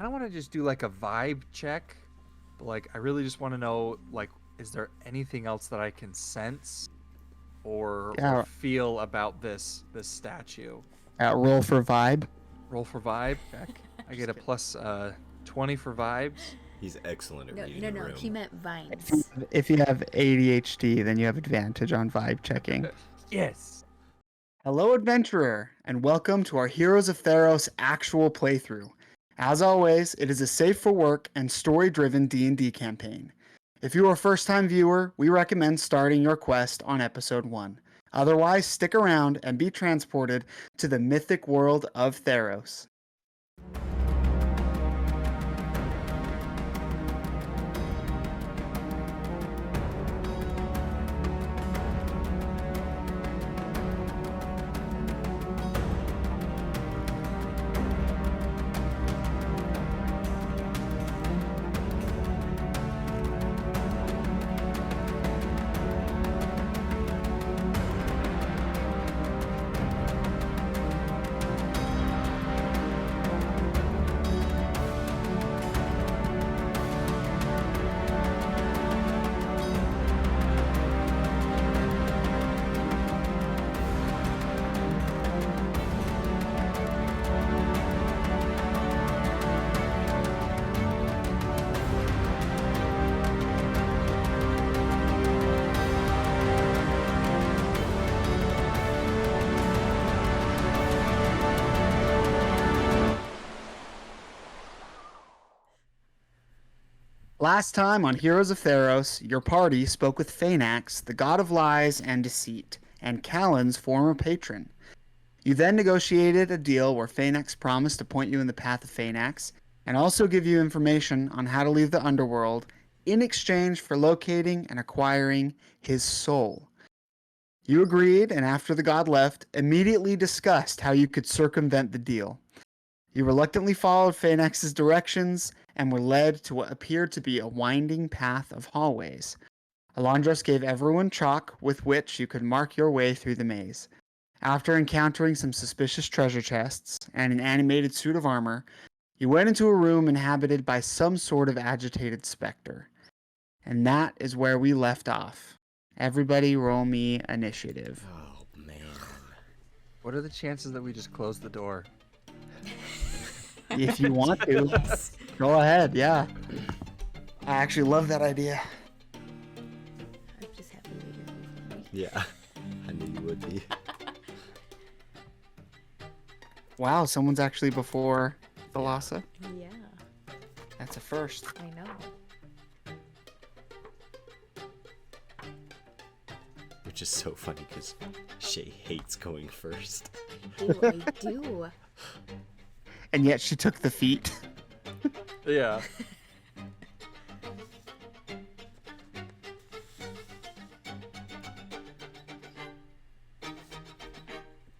kind of want to just do like a vibe check, but like I really just want to know like, is there anything else that I can sense or feel about this statue? Roll for vibe. Roll for vibe check. I get a plus 20 for vibes. He's excellent at reading the room. No, he meant vines. If you have ADHD, then you have advantage on vibe checking. Yes. Hello, adventurer, and welcome to our Heroes of Theros actual playthrough. As always, it is a safe-for-work and story-driven D&D campaign. If you are a first-time viewer, we recommend starting your quest on Episode 1. Otherwise, stick around and be transported to the mythic world of Theros. Last time on Heroes of Theros, your party spoke with Phenax, the god of lies and deceit, and Callan's former patron. You then negotiated a deal where Phenax promised to point you in the Path of Phenax, and also give you information on how to leave the underworld in exchange for locating and acquiring his soul. You agreed, and after the god left, immediately discussed how you could circumvent the deal. You reluctantly followed Phenax's directions and were led to what appeared to be a winding path of hallways. Alondros gave everyone chalk with which you could mark your way through the maze. After encountering some suspicious treasure chests and an animated suit of armor, you went into a room inhabited by some sort of agitated specter. And that is where we left off. Everybody roll me initiative. Oh, man. What are the chances that we just close the door? If you want to, go ahead, yeah. I actually love that idea. I'm just happy that you're here for me. Yeah, I knew you would be. Wow, someone's actually before Thalassa. Yeah, That's a first. I know. Which is so funny because Shay hates going first. Ooh, I do. And yet she took the feat. Yeah.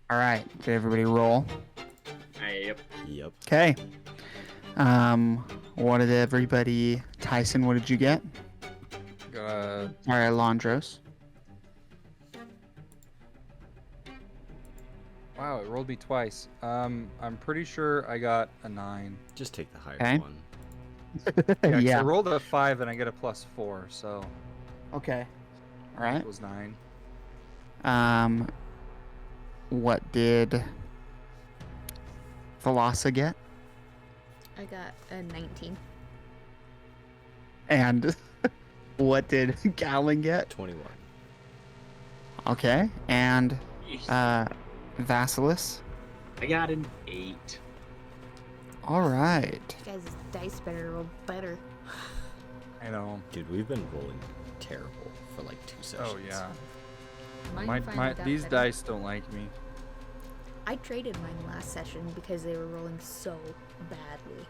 All right, did everybody roll? Yep. Okay. What did everybody... Tyson, what did you get? All right, Londros. Wow, it rolled me twice. I'm pretty sure I got a 9. Just take the higher Okay. one. Yeah, 'cause I Yeah. rolled a 5 and I get a plus 4, so Okay. All right. it was 9. What did Thalassa get? I got a 19. And what did Callan get? 21. Okay. And Vasilis? I got an 8. All right. You guys' dice better roll better. I know. Dude, we've been rolling terrible for like 2 sessions. Oh yeah. Mine finally got These better. dice don't like me. I traded mine last session because they were rolling so badly.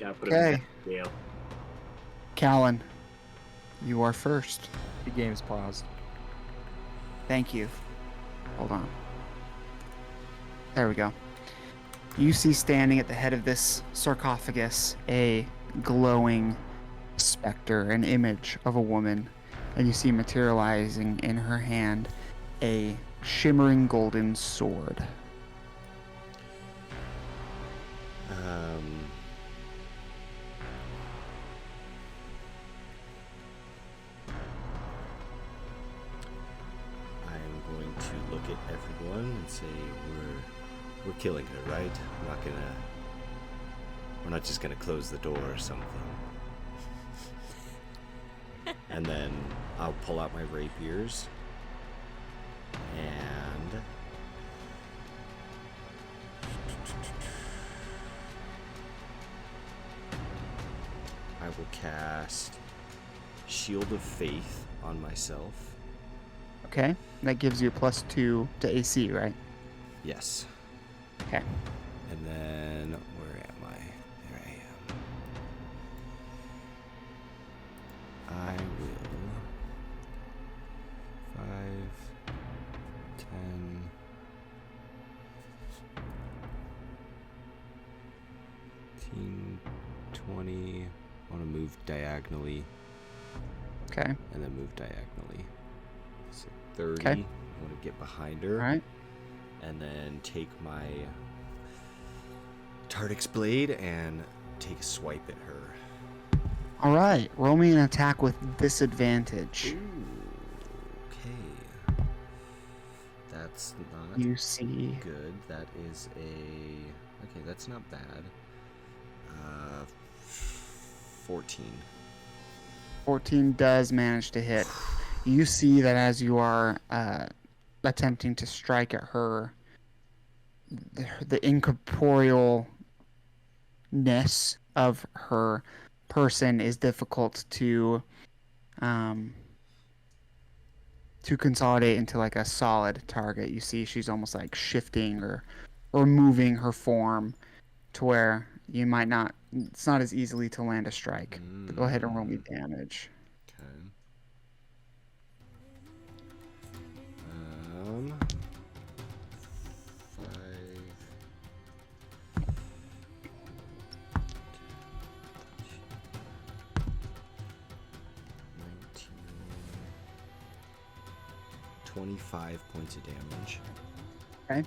Gotta put Okay. it in jail. Callan, you are first. The game's paused. Thank you. Hold on. There we go. You see standing at the head of this sarcophagus a glowing specter, an image of a woman, and you see materializing in her hand a shimmering golden sword. at everyone and say we're killing her, right? We're not just gonna close the door or something. And then I'll pull out my rapiers and I will cast Shield of Faith on myself. Okay. That gives you a +2 to AC, right? Yes. Okay. And then, where am I? There I am. I will 5, 10, 15, 20. I want to move diagonally. Okay. And then move diagonally. So 30. Okay. I want to get behind her. All right. And then take my Tardix blade and take a swipe at her. All right. Roll me an attack with disadvantage. Ooh, okay. That's not You see. good. That is a... Okay, that's not bad. 14. 14 does manage to hit. You see that as you are attempting to strike at her, the incorporealness of her person is difficult to consolidate into like a solid target. You see she's almost like shifting or moving her form to where you might not, it's not as easily to land a strike. But go ahead and roll me damage. Okay. 5. 25 points of damage. Okay.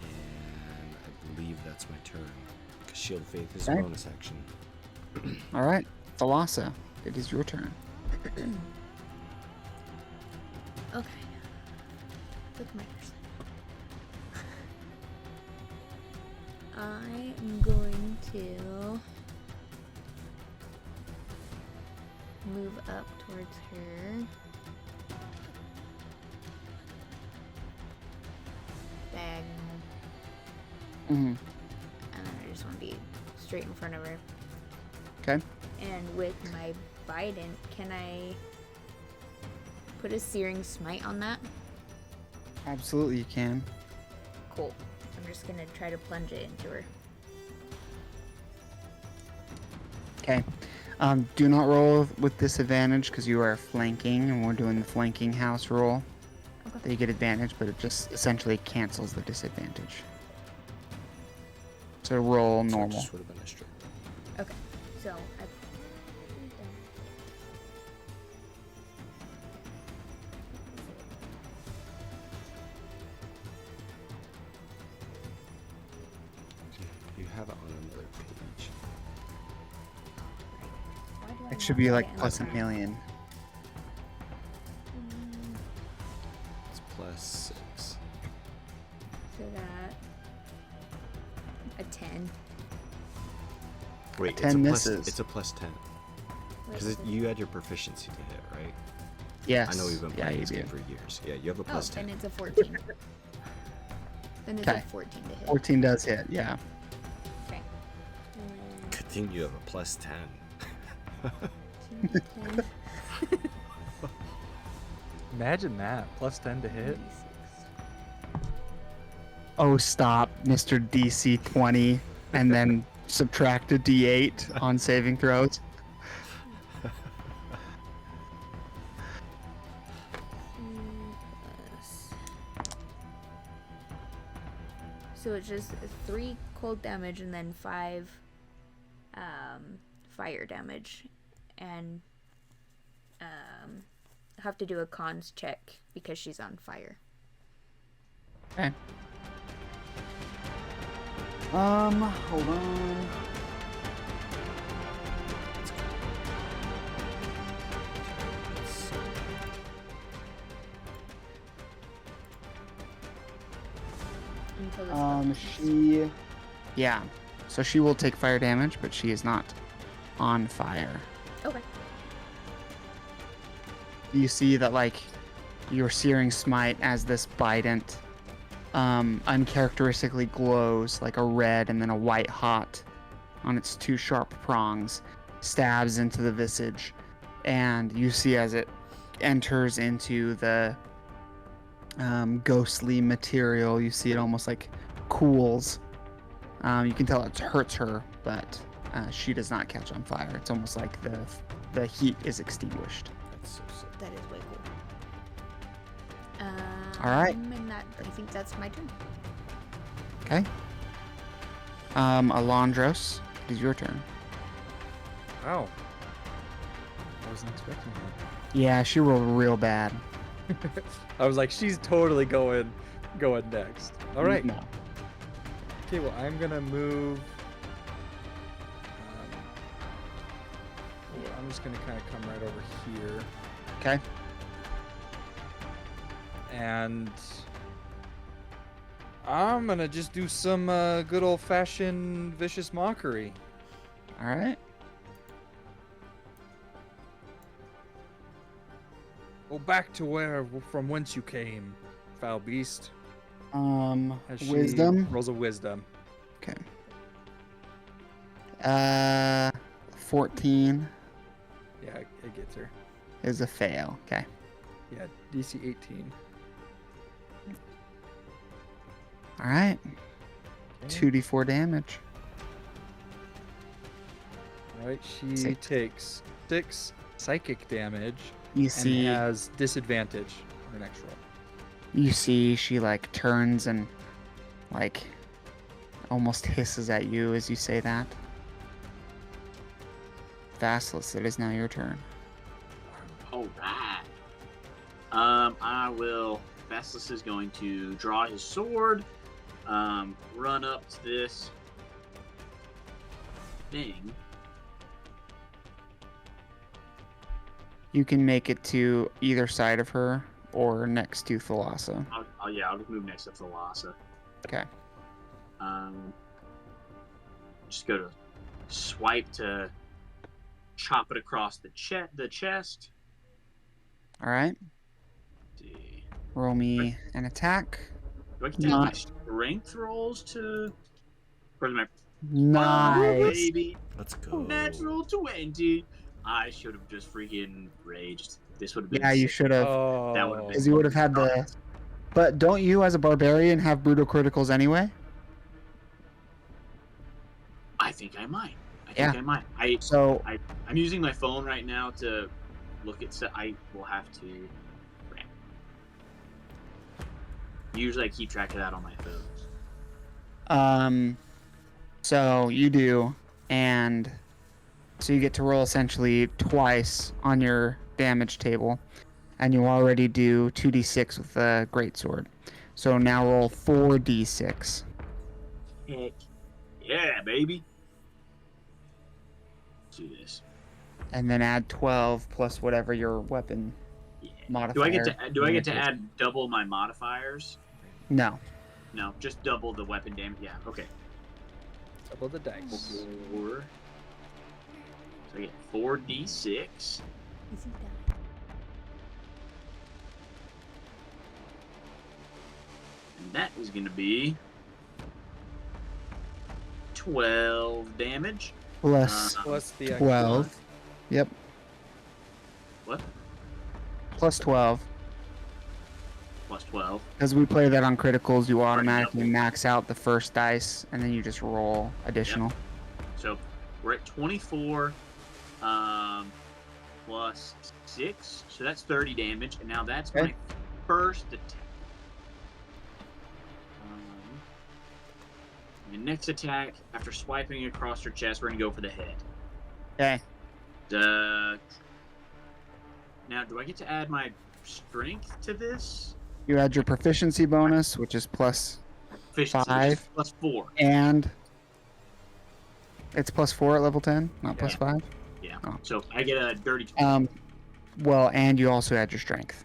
And I believe that's my turn. 'Cause Shield of Faith is Okay. a bonus action. All right, Thalassa, it is your turn. Okay. Look at my person. I am going to move up towards her. Bag. Mm-hmm. And I just want to be straight in front of her. Okay. And with my Bident, can I put a Searing Smite on that? Absolutely, you can. Cool. I'm just gonna try to plunge it into her. Okay. Do not roll with disadvantage because you are flanking, and we're doing the flanking house roll. Okay. That you get advantage, but it just essentially cancels the disadvantage. So roll So it normal. just would have been a straight. Okay. So I. You have it on another page. Why do I It should not be have like it in plus the a million. It's +6. So that a 10. Wait, 10 it's misses. It's a +10. Where's Because the- you had your proficiency to hit, right? Yes. I know we've been Yeah, playing you this do. game for years. Yeah, you have a Oh, +10. then it's a 14. Then it's Okay. a 14 to hit. 14 does hit, yeah. Okay. And Good thing you have a +10. then 10, Imagine that. +10 to hit. 26. Oh, stop, Mr. DC 20, and then subtract a D8 on saving throws. Plus. So it's just 3 cold damage and then 5 fire damage, and have to do a cons check because she's on fire. Okay. Hold on. until the spell ends. Yeah. So she will take fire damage, but she is not on fire. Okay. You see that, like, your searing smite as this bident uncharacteristically glows like a red and then a white hot on its two sharp prongs, stabs into the visage, and you see as it enters into the ghostly material, you see it almost like cools. You can tell it hurts her, but she does not catch on fire. It's almost like the heat is extinguished. That's so sick. That is way cool. All right. And I think that's my turn. Okay. Alondros, it is your turn. Oh. I wasn't expecting that. Yeah, she rolled real bad. I was like, she's totally going next. All right. No. Okay, well, I'm gonna move. I'm just gonna kind of come right over here, Okay. and I'm gonna just do some good old-fashioned vicious mockery. All right. Go back to from whence you came, foul beast. As she Wisdom. rolls a wisdom. Okay. 14 Yeah, it gets her. is a fail. Okay. Yeah, DC 18. All right. Okay. 2d4 damage. All right, she Six. takes 6 psychic damage You and see, has disadvantage on her next roll. you see, she like turns and like almost hisses at you as you say that. Vassilis, it is now your turn. All right. I will. Vassilis is going to draw his sword, run up to this thing. You can make it to either side of her or next to Thalassa. I'll just move next to Thalassa. Okay. Just go to swipe to chop it across the chest. All right. See. Roll me an attack. Do I get to have my strength rolls to? Where's my Nice. baby? Let's go. Natural 20. I should have just freaking raged. This would have been. Yeah, you sick. should have. Oh, That would've been- Because you would have had the. But don't you, as a barbarian, have brutal criticals anyway? I think I might. Yeah. So I'm using my phone right now to look at. So I will have to. Usually, I keep track of that on my phone. So you do, and so you get to roll essentially twice on your damage table, and you already do 2d6 with the greatsword. So now roll 4d6. Heck, yeah, baby. Let's do this. And then add 12 plus whatever your weapon Yeah. modifier. Do I get to add double my modifiers? No. No, just double the weapon damage. Yeah. Okay. double the dice. 4. So I get 4d6. Isn't that? And that is going to be 12 damage. Plus Plus the extra 12. Yep. What? Plus 12. Plus 12. Because we play that on criticals, you automatically double. max out the first dice, and then you just roll additional. So we're at 24 plus 6. So that's 30 damage. And now that's Okay. my first attack. My next attack, after swiping across her chest, we're going to go for the head. Okay. Now, do I get to add my strength to this? You add your proficiency bonus, which is plus, Efficiency, 5. plus 4. and it's plus 4 at level 10, not plus Yeah. 5. Yeah. Oh. So I get a dirty 20. Well, and you also add your strength.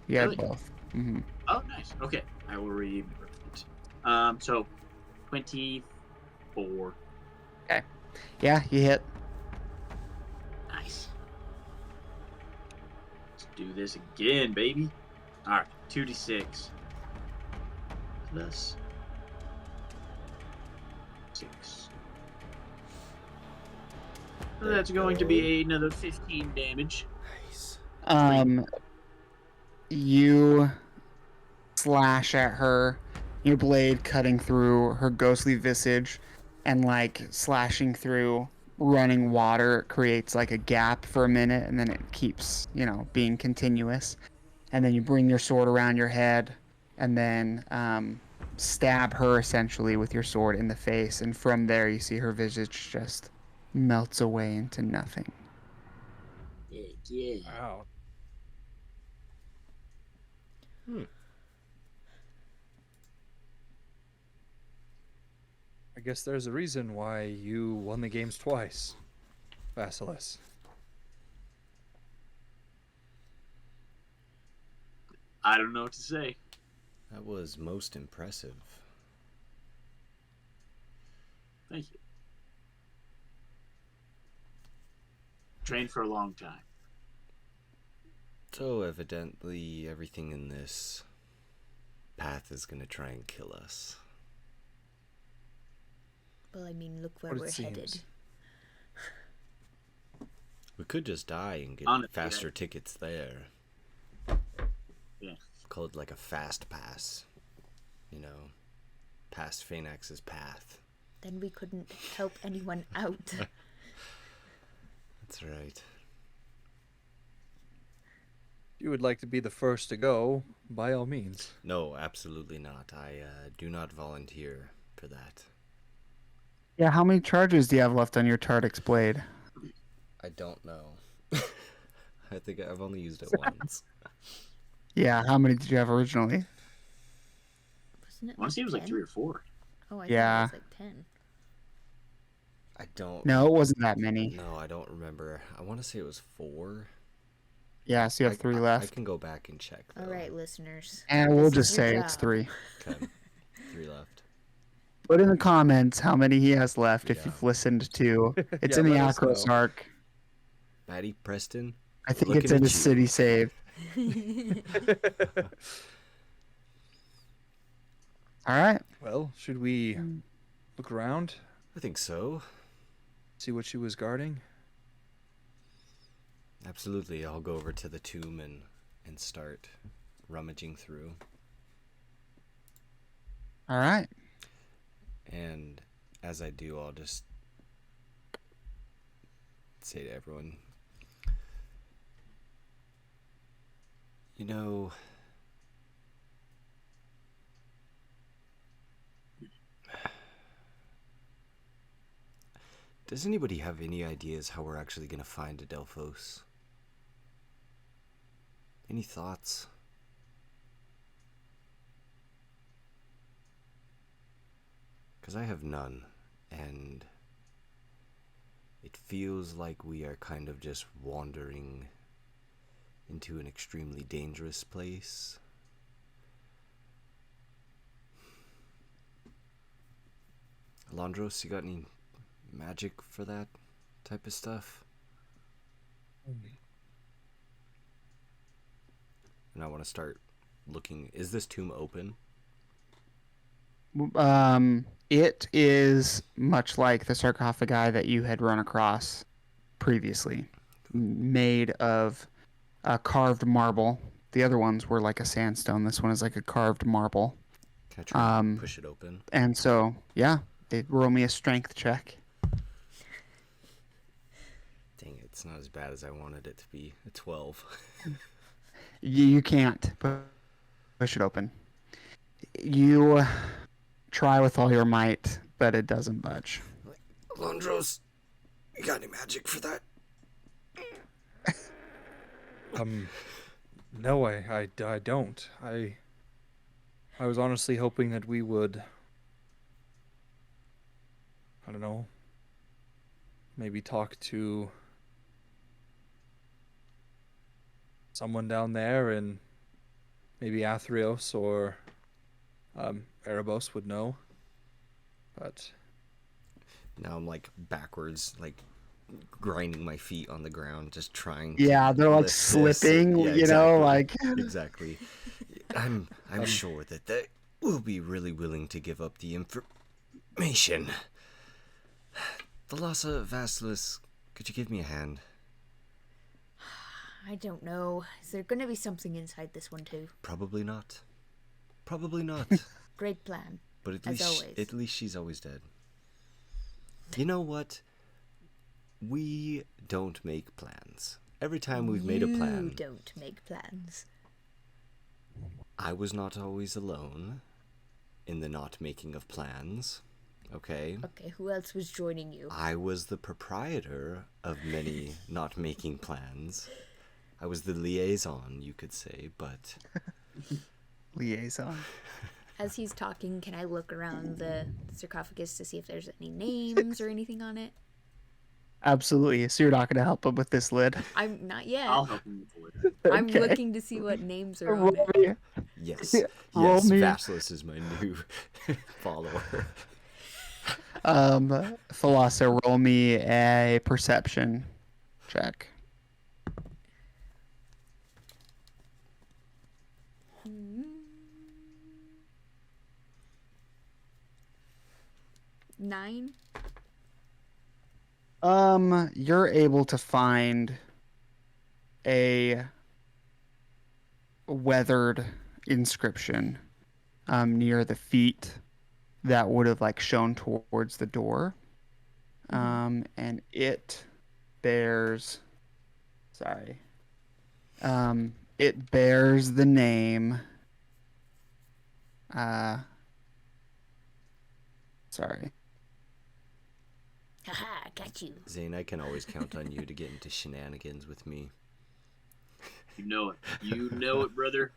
You add Really? both. Hmm. Oh, nice. Okay. I will remember it. So 24. Okay. Yeah, you hit. Nice. Let's do this again, baby. All right, 2d6 plus 6. So that's going to be another 15 damage. Nice. You slash at her, your blade cutting through her ghostly visage, and like slashing through running water creates like a gap for a minute, and then it keeps, being continuous. And then you bring your sword around your head, and then stab her essentially with your sword in the face, and from there you see her visage just melts away into nothing. Yeah. Wow. I guess there's a reason why you won the games twice, Vasilis. I don't know what to say. That was most impressive. Thank you. Trained for a long time. So evidently everything in this path is going to try and kill us. Well, I mean, look where What it we're headed. seems. We could just die and get Honestly, faster tickets there. Yeah. Call it like a fast pass. Past Phenax's path. Then we couldn't help anyone out. That's right. If you would like to be the first to go, by all means. No, absolutely not. I do not volunteer for that. Yeah, how many charges do you have left on your Tardix blade? I don't know. I think I've only used it once. Yeah, how many did you have originally? Wasn't it I want to say it was like 10? 3 or 4. Oh, I Yeah. thought it was like 10. I don't. No, it wasn't that many. No, I don't remember. I want to say it was 4. Yeah, so you have 3 left. I can go back and check. Though. All right, listeners. And we'll this just is your say it's job. 3. Okay. 3 left. Put in the comments how many he has left if Yeah. you've listened to. It's Yeah, in the let us Akros know. arc. Maddie, Preston. I think Looking it's in at the you. city save. All right. Well, should we look around, I think so. see what she was guarding? Absolutely. I'll go over to the tomb and start rummaging through. All right. And as I do, I'll just say to everyone, does anybody have any ideas how we're actually going to find Adelphos? Any thoughts? Because I have none, and it feels like we are kind of just wandering into an extremely dangerous place. Alondros, you got any magic for that type of stuff? And I want to start looking. Is this tomb open? It is much like the sarcophagi that you had run across previously, made of carved marble. The other ones were like a sandstone. This one is like a carved marble. Can I try and push it open? And so, yeah, roll me a strength check. Dang it, it's not as bad as I wanted it to be. A 12. You can't push it open. You try with all your might, but it doesn't budge. Alondros, you got any magic for that? No, I don't. I was honestly hoping that we would, I don't know, maybe talk to someone down there, and maybe Athreos or Erebos would know. But Now I'm like backwards, like grinding my feet on the ground, just trying Yeah, to they're like lift this. slipping, Yeah, you know, exactly. like Exactly. I'm sure that they will be really willing to give up the information. Thalassa Vasilis, could you give me a hand? I don't know. Is there going to be something inside this one too? Probably not. Probably not. Great plan. But at As least always. at least she's always dead. You know what? We don't make plans. Every time we've made a plan, You don't make plans. I was not always alone in the not making of plans. Okay? Okay, who else was joining you? I was the proprietor of many not making plans. I was the liaison, you could say, but liaison. As he's talking, can I look around the sarcophagus to see if there's any names or anything on it? Absolutely. So you're not going to help him with this lid. I'm not yet. I'll help him with the lid. I'm Okay. looking to see what names are on Roll it. me- yes. Roll Yes, me. Vasilis is my new follower. Thalassa, roll me a perception check. Nine? You're able to find a weathered inscription near the feet that would have like shown towards the door. And it bears it bears the name Haha, got you. Zane, I can always count on you to get into shenanigans with me. You know it. You know it, brother.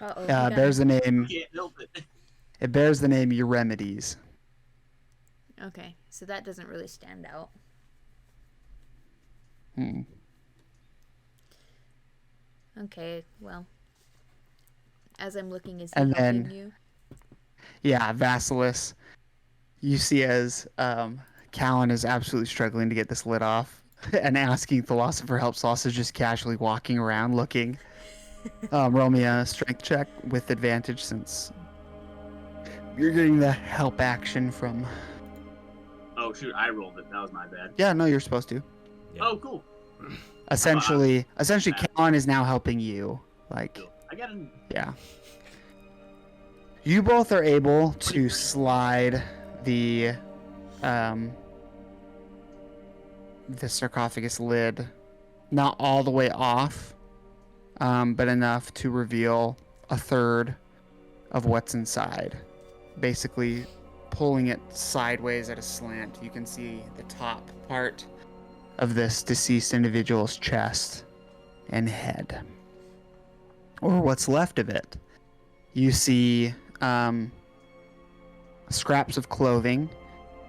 Uh-oh. bears the name Can't help it. it bears the name Euremides. Okay, so that doesn't really stand out. Okay, well. As I'm looking, is he And helping then- you? Yeah, Vasilis. You see as Callan is absolutely struggling to get this lid off and asking Thalassa for help. Thalassa's just casually walking around looking. Roll me a strength check with advantage since you're getting the help action from... Oh shoot, I rolled it. That was my bad. Yeah, no, you're supposed to. Yeah. Oh cool. Essentially, Callan is now helping you. Like, Cool. I got an. yeah. You both are able to slide the sarcophagus lid, not all the way off, but enough to reveal a third of what's inside. Basically, pulling it sideways at a slant, you can see the top part of this deceased individual's chest and head, or what's left of it. You see scraps of clothing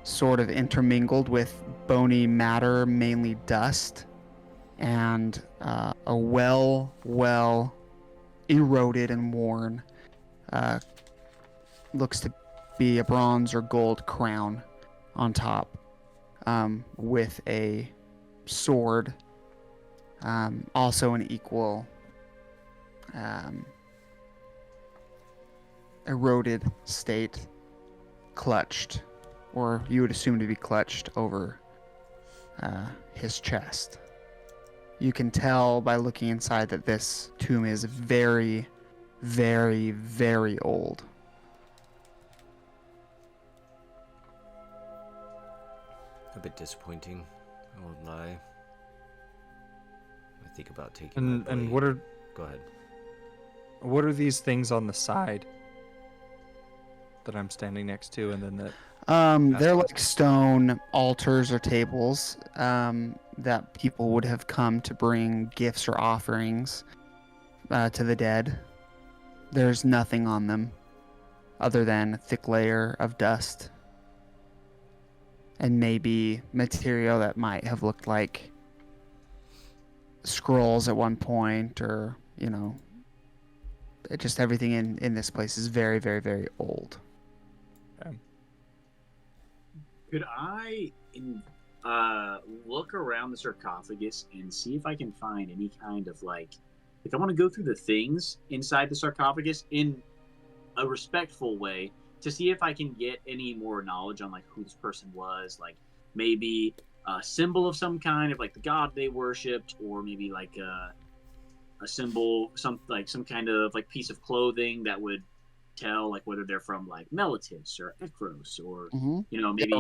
sort of intermingled with bony matter, mainly dust, and a well eroded and worn looks to be a bronze or gold crown on top, with a sword, also an equal eroded state, clutched, or you would assume to be clutched over his chest. You can tell by looking inside that this tomb is very, very, very old. A bit disappointing, I won't lie. I think about taking my and blade. Go ahead. what are these things on the side that I'm standing next to, and then that They're like stone altars or tables that people would have come to bring gifts or offerings to the dead. There's nothing on them other than a thick layer of dust and maybe material that might have looked like scrolls at one point, or, just everything in this place is very, very, very old. Could I look around the sarcophagus and see if I can find any kind of like I want to go through the things inside the sarcophagus in a respectful way to see if I can get any more knowledge on like who this person was, like maybe a symbol of some kind of like the god they worshipped, or maybe like a symbol, some kind of like piece of clothing that would tell like whether they're from like Meletis or Ekros, or maybe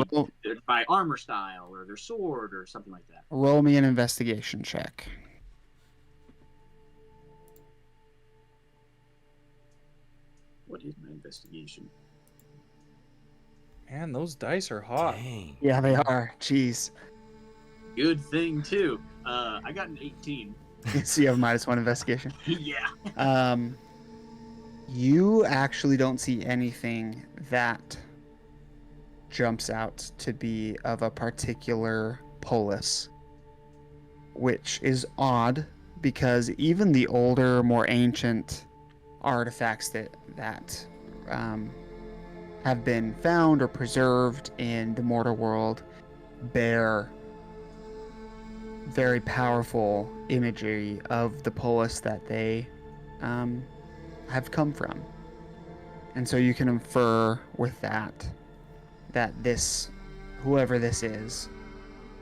by armor style or their sword or something like that. Roll me an investigation check. What is my investigation? Man, those dice are hot. Dang. Yeah, they are. Jeez. Good thing too. I got an 18. So you have -1 investigation. Yeah. You actually don't see anything that jumps out to be of a particular polis, which is odd because even the older, more ancient artifacts that have been found or preserved in the mortal world bear very powerful imagery of the polis that they have come from. And so you can infer with that this, whoever this is,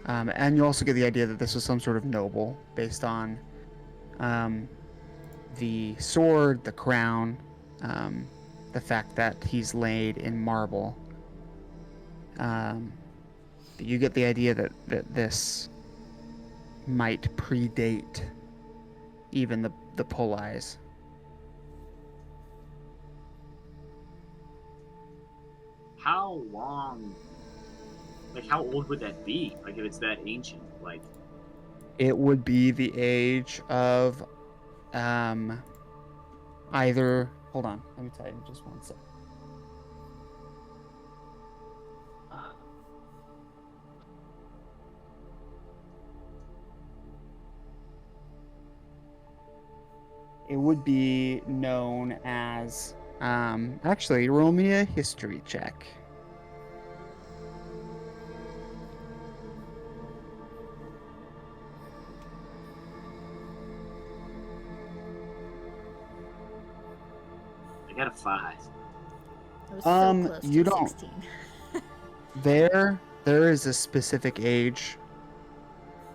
and you also get the idea that this was some sort of noble based on the sword, the crown, the fact that he's laid in marble. You get the idea that this might predate even the polis. How long, like how old would that be? Like if it's that ancient, like it would be the age of either, hold on, let me tell you just one sec. It would be known as actually, roll me a history check. I got a 5. I was so close you to don't. 16. There is a specific age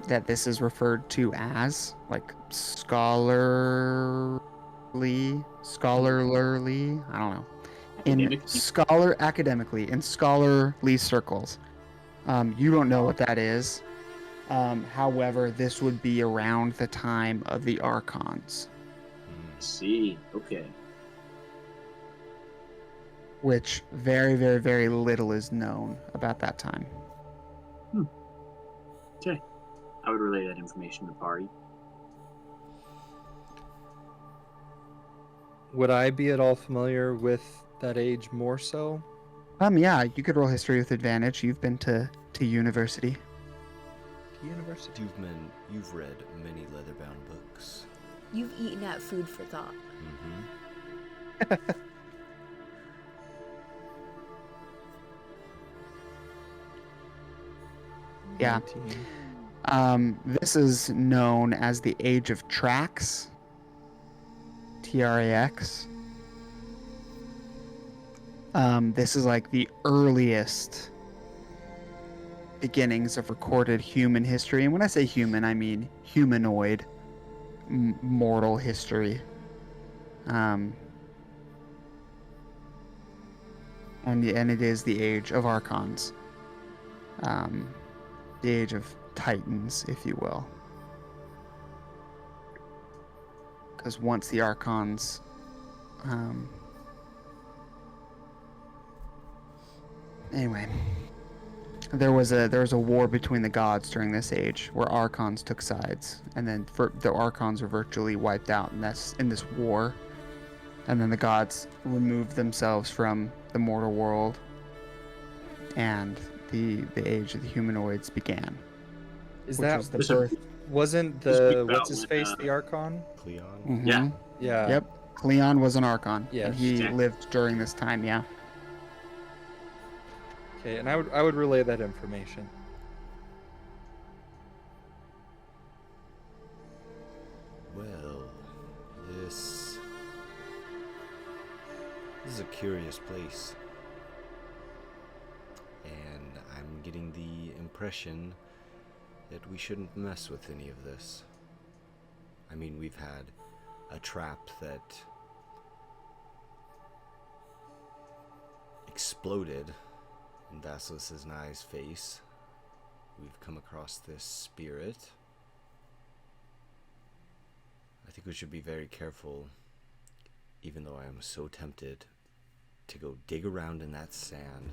that this is referred to as, like scholarly, I don't know. Academically, in scholarly circles. You don't know what that is. However, this would be around the time of the Archons. I see. Okay. Which very, very, very little is known about that time. Okay. I would relay that information to the party. Would I be at all familiar with that age more so? Yeah, you could roll history with advantage. You've been to university. University. You've read many leather-bound books. You've eaten at food for thought. Mm-hmm. Yeah. This is known as the Age of Trax. Trax. This is like the earliest beginnings of recorded human history. And when I say human, I mean humanoid mortal history. And it is the Age of Archons. The Age of Titans, if you will. Because once the Archons anyway, there was a war between the gods during this age where Archons took sides, and then the Archons were virtually wiped out in this war, and then the gods removed themselves from the mortal world, and the age of the humanoids began. Wasn't This the week what's his face the Archon? Cleon? Mm-hmm. Yeah. Yeah. Yep. Cleon was an Archon. Yes. And he Exactly. lived during this time, yeah. Okay, and I would relay that information. Well, this is a curious place. And I'm getting the impression that we shouldn't mess with any of this. I mean, we've had a trap that exploded in Basilis's Nye's face. We've come across this spirit. I think we should be very careful, even though I am so tempted to go dig around in that sand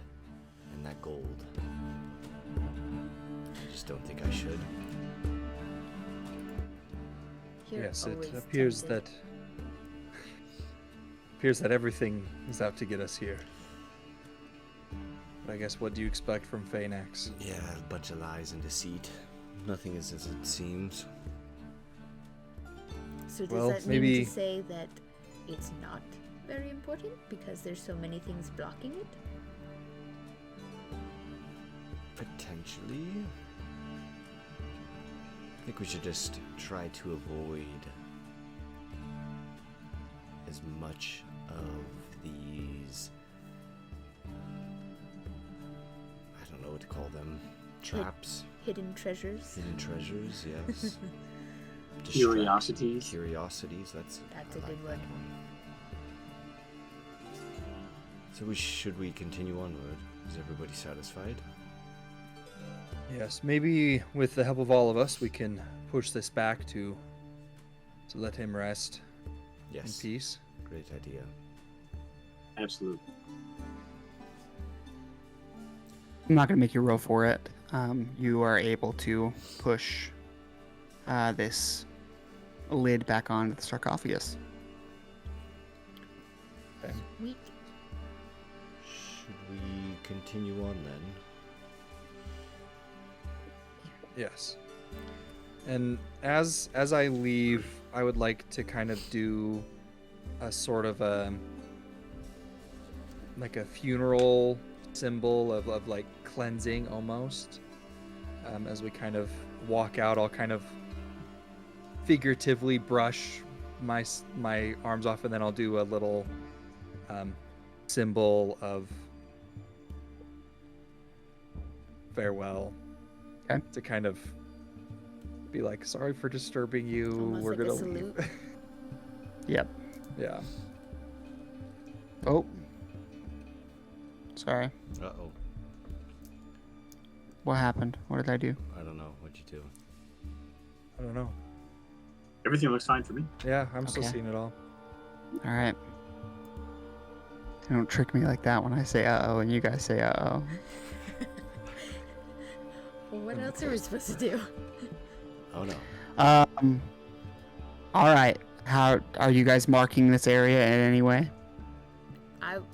and that gold. I just don't think I should. You're Yes, it always appears tempted. that everything is out to get us here. But I guess what do you expect from Phenax? Yeah, a bunch of lies and deceit. Nothing is as it seems. So does Well, that maybe- mean to say that it's not very important because there's so many things blocking it? Potentially. I think we should just try to avoid as much of these, I don't know what to call them, traps, Hidden treasures? hidden treasures, yes. Curiosities. Curiosities, that's That's I a like good that word. one. So should we continue onward? Is everybody satisfied? Yes, maybe with the help of all of us, we can push this back to let him rest Yes. in peace. Great idea. Absolutely. I'm not going to make you roll for it. You are able to push this lid back onto the sarcophagus. Sweet. Should we continue on then? Yes. And as I leave, I would like to kind of do a sort of a like a funeral symbol of like cleansing almost. As we kind of walk out, I'll kind of figuratively brush my arms off, and then I'll do a little symbol of farewell. Okay. To kind of be like, sorry for disturbing you. Almost We're like a gonna salute. leave. Yep. Yeah. Oh. Sorry. Uh-oh. What happened? What did I do? I don't know. What'd you do? I don't know. Everything looks fine for me. Yeah, I'm still Okay. seeing it all. All right. Don't trick me like that when I say uh-oh and you guys say uh-oh. Well, what else are we supposed to do? Oh no. All right. How are you guys marking this area in any way?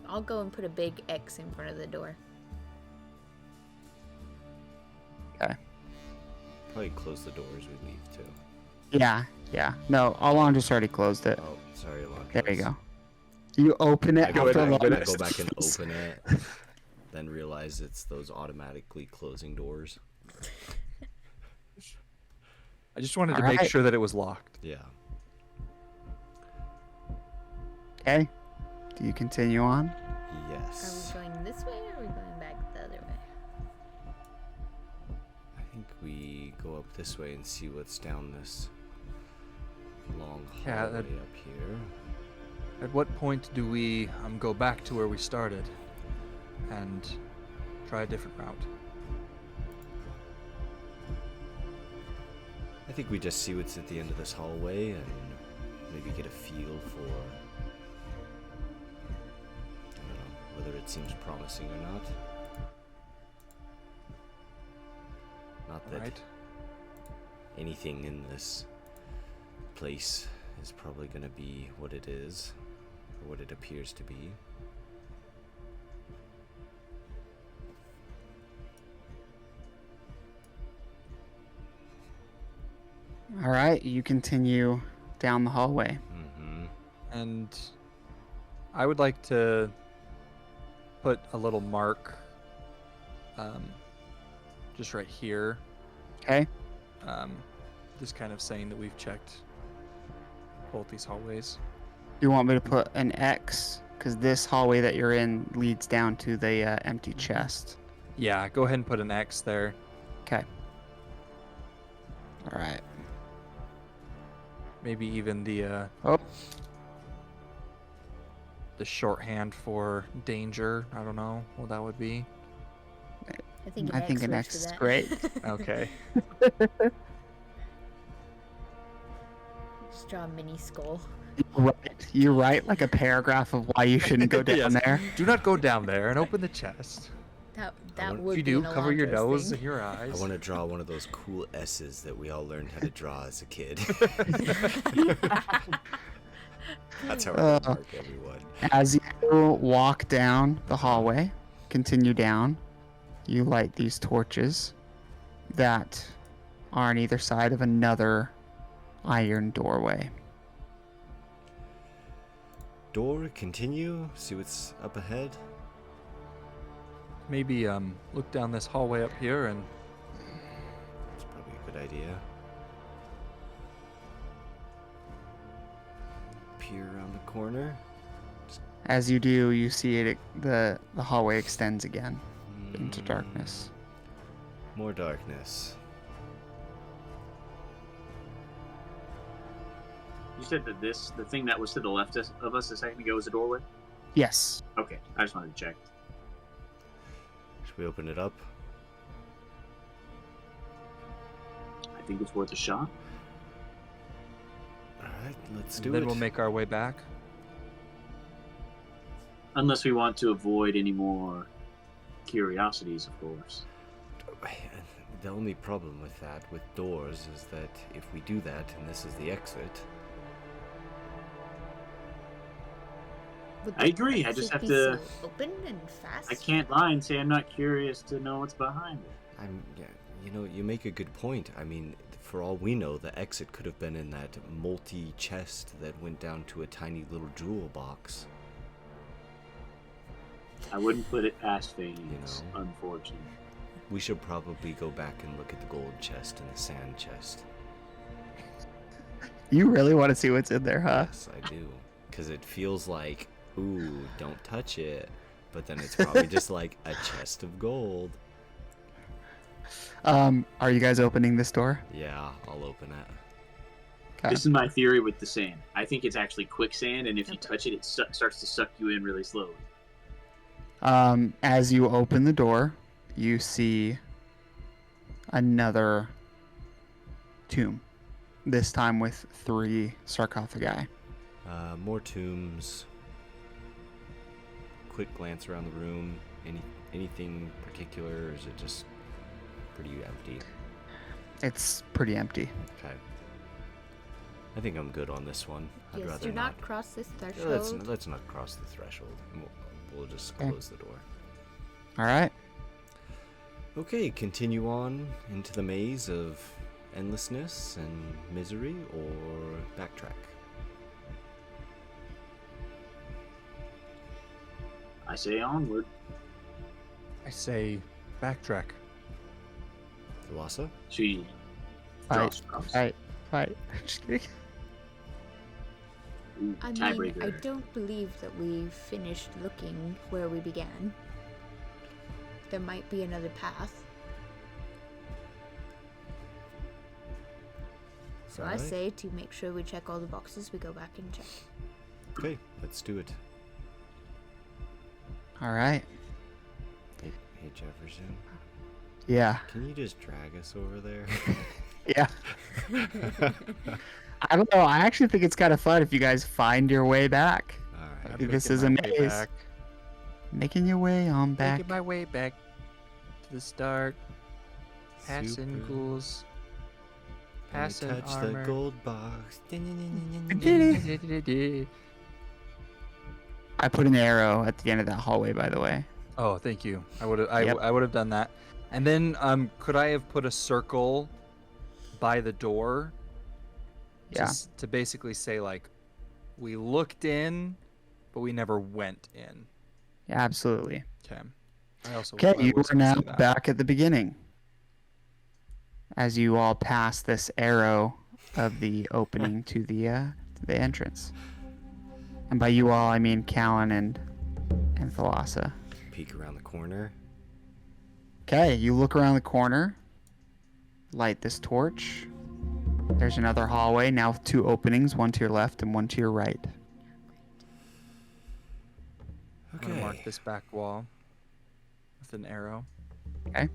I'll go and put a big X in front of the door. Okay. Probably close the doors we leave too. Yeah. No, Alondra's already closed it. Oh, sorry, Alondra. There you go. You open it I go, after I Alondra go back and says- open it, then realize it's those automatically closing doors. I just wanted to All make right. sure that it was locked. Yeah. Okay. Do you continue on? Yes. Are we going this way or are we going back the other way? I think we go up this way and see what's down this long Yeah, hallway that- up here. At what point do we go back to where we started and try a different route? I think we just see what's at the end of this hallway and maybe get a feel for, I don't know, whether it seems promising or not. Not that Right? anything in this place is probably going to be what it is, or what it appears to be. All right. You continue down the hallway. Mm-hmm. And I would like to put a little mark just right here. Okay. Just kind of saying that we've checked both these hallways. You want me to put an X? Because this hallway that you're in leads down to the empty chest. Yeah, go ahead and put an X there. Okay. All right. Maybe even the Oh. the shorthand for danger. I don't know what that would be. I think an X is great. Okay. Just draw a mini skull. You write like a paragraph of why you shouldn't go down Yes. there. Do not go down there and open the chest. That would If you be do, an cover your Elantris nose thing. and your eyes. I want to draw one of those cool S's that we all learned how to draw as a kid. That's how we're gonna mark everyone. As you walk down the hallway, continue down, you light these torches that are on either side of another iron doorway. Door, continue, see what's up ahead. Maybe look down this hallway up here and That's probably a good idea. Peer around the corner. As you do, you see it the hallway extends again into Mm, darkness. More darkness. You said that the thing that was to the left of us a second ago was a doorway? Yes. Okay, I just wanted to check. Should we open it up? I think it's worth a shot. Alright, let's do then it. we'll make our way back. Unless we want to avoid any more curiosities, of course. The only problem with that, with doors, is that if we do that, and this is the exit, Would I the agree, I exit just have be to- so open and fast. I can't lie and say I'm not curious to know what's behind it. you make a good point. I mean, for all we know, the exit could have been in that multi-chest that went down to a tiny little jewel box. I wouldn't put it past Phoenix, know. unfortunately. We should probably go back and look at the gold chest and the sand chest. You really want to see what's in there, huh? Yes, I do. Because it feels like, ooh, don't touch it. But then it's probably just like a chest of gold. Are you guys opening this door? Yeah, I'll open it. Okay. This is my theory with the sand. I think it's actually quicksand, and if you touch it, it starts to suck you in really slowly. As you open the door, you see another tomb. This time with 3 sarcophagi. More tombs. Quick glance around the room. Anything particular, or is it just pretty empty? It's pretty empty. Okay. I think I'm good on this one. I'd Yes, rather do not cross this threshold. Let's not cross the threshold. We'll just Okay. close the door. All right. Okay, continue on into the maze of endlessness and misery, or backtrack. I say onward. I say backtrack. Thalassa? She Fight. draws cross. Fight. Just kidding. Ooh, I mean, tiebreaker. I don't believe that we finished looking where we began. There might be another path. So I Alright. say to make sure we check all the boxes, we go back and check. Okay, let's do it. All right. Hey Jefferson, Yeah. can you just drag us over there? Yeah. I don't know. I actually think it's kind of fun if you guys find your way back. Alright. I'm This making is a my way maze. back. Making your way on back. Making my way back to the start. Passing Super. ghouls. Let me Passing touch armor. the gold box. I put an arrow at the end of that hallway, by the way. Oh, thank you. I would have. Yep. I would have done that. And then, could I have put a circle by the door? Yeah. To basically say like, we looked in, but we never went in. Yeah, absolutely. Okay. Okay, you was are gonna now say that. back at the beginning. As you all pass this arrow of the opening to the entrance. And by you all, I mean Callan and Thalassa. Peek around the corner. Okay, you look around the corner, light this torch. There's another hallway, now with 2 openings, one to your left and one to your right. I'm gonna mark this back wall with an arrow. Okay.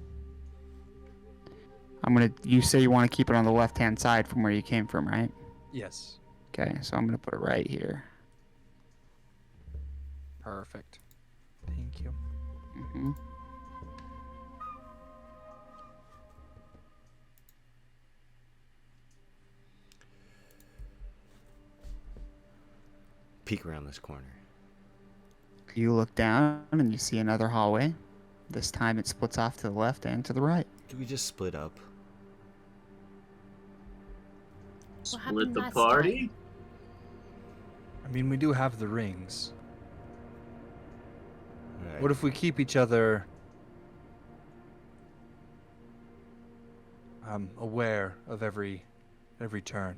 You say you want to keep it on the left-hand side from where you came from, right? Yes. Okay, so I'm gonna put it right here. Perfect. Thank you. Mm-hmm. Peek around this corner. You look down and you see another hallway. This time it splits off to the left and to the right. Do we just split up? What Split happened the last party? I mean, we do have the rings. Right. What if we keep each other aware of every turn?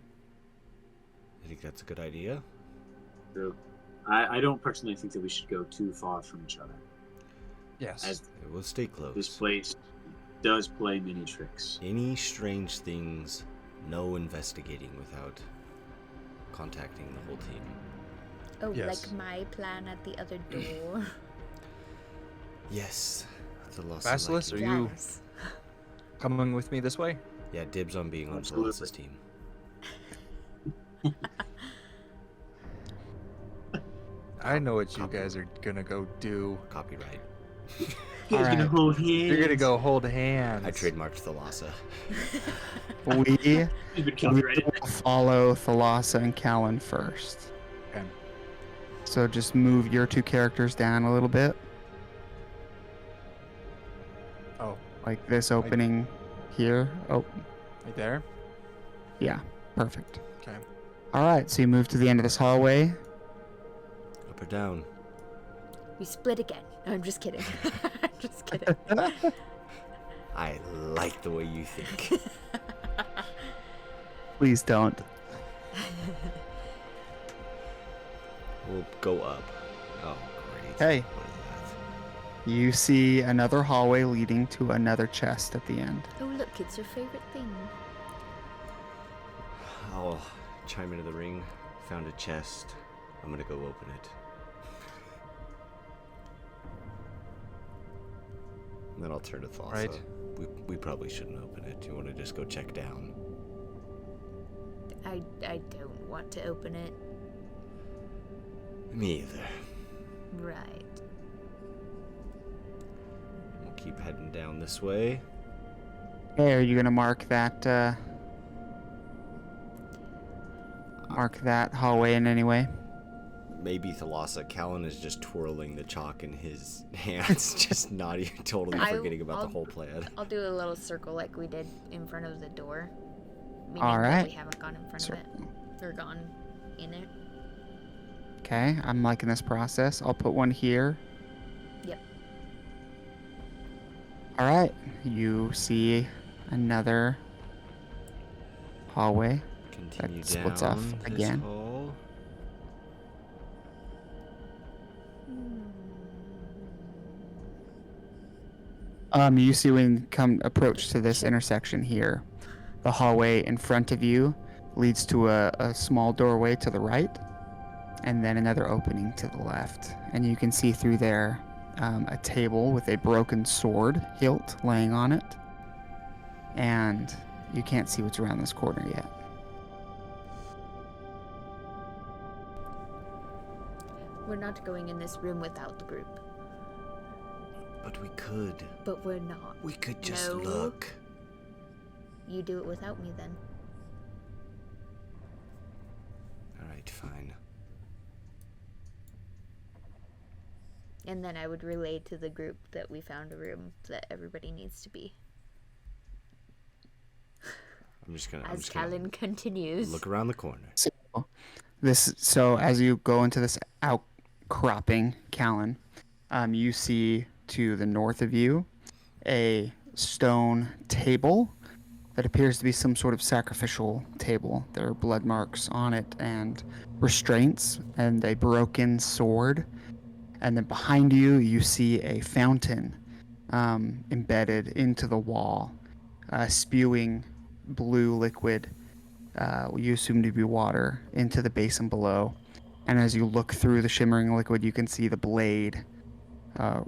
I think that's a good idea. True. I don't personally think that we should go too far from each other. Yes. As We'll stay close. this place does play many tricks. Any strange things, no investigating without contacting the whole team. Oh, Yes. like my plan at the other door. Yes. The loss Basilisk, are you Yes. coming with me this way? Yeah, dibs on being on Absolutely. Celeste's team. I know what you guys are gonna go do. Copyright. All right. hold hands. You're gonna go hold hands. I trademarked Thalassa. We He's been copyrighted. will follow Thalassa and Callan first. Okay. So just move your 2 characters down a little bit. Oh, Like this opening here. Oh, right there. yeah. Perfect. Okay. All right, so you move to the end of this hallway. Up or down? We split again. No, I'm just kidding. I'm just kidding. I like the way you think. Please don't. We'll go up. Oh, great. Hey. What is You see another hallway leading to another chest at the end. Oh, look, it's your favorite thing. that? I'll chime into the ring. Found a chest. I'm gonna go open it. And then I'll turn to Thassa. Right. We probably shouldn't open it. Do you want to just go check down? I don't want to open it. Me either. Right. We'll keep heading down this way. Hey, are you gonna mark that hallway in any way? Maybe Thalassa. Callan is just twirling the chalk in his hands, just not even totally forgetting about the whole plan. I'll do a little circle like we did in front of the door. Meaning All that right. we haven't gone in front of it. Or gone in it. Okay, I'm liking this process. I'll put one here. Yep. All right, you see another hallway. Continue splits down off this again. hall. You see when you approach to this intersection here, the hallway in front of you leads to a small doorway to the right, and then another opening to the left. And you can see through there a table with a broken sword hilt laying on it. And you can't see what's around this corner yet. We're not going in this room without the group. But we could. But we're not. We could just No. look. You do it without me then. Alright, fine. And then I would relay to the group that we found a room that everybody needs to be. I'm just As gonna Callan continues. look around the corner. So So as you go into this outcropping, Callan, you see to the north of you a stone table that appears to be some sort of sacrificial table. There are blood marks on it and restraints and a broken sword. And then behind you, you see a fountain embedded into the wall, spewing blue liquid, you assume to be water, into the basin below. And as you look through the shimmering liquid, you can see the blade.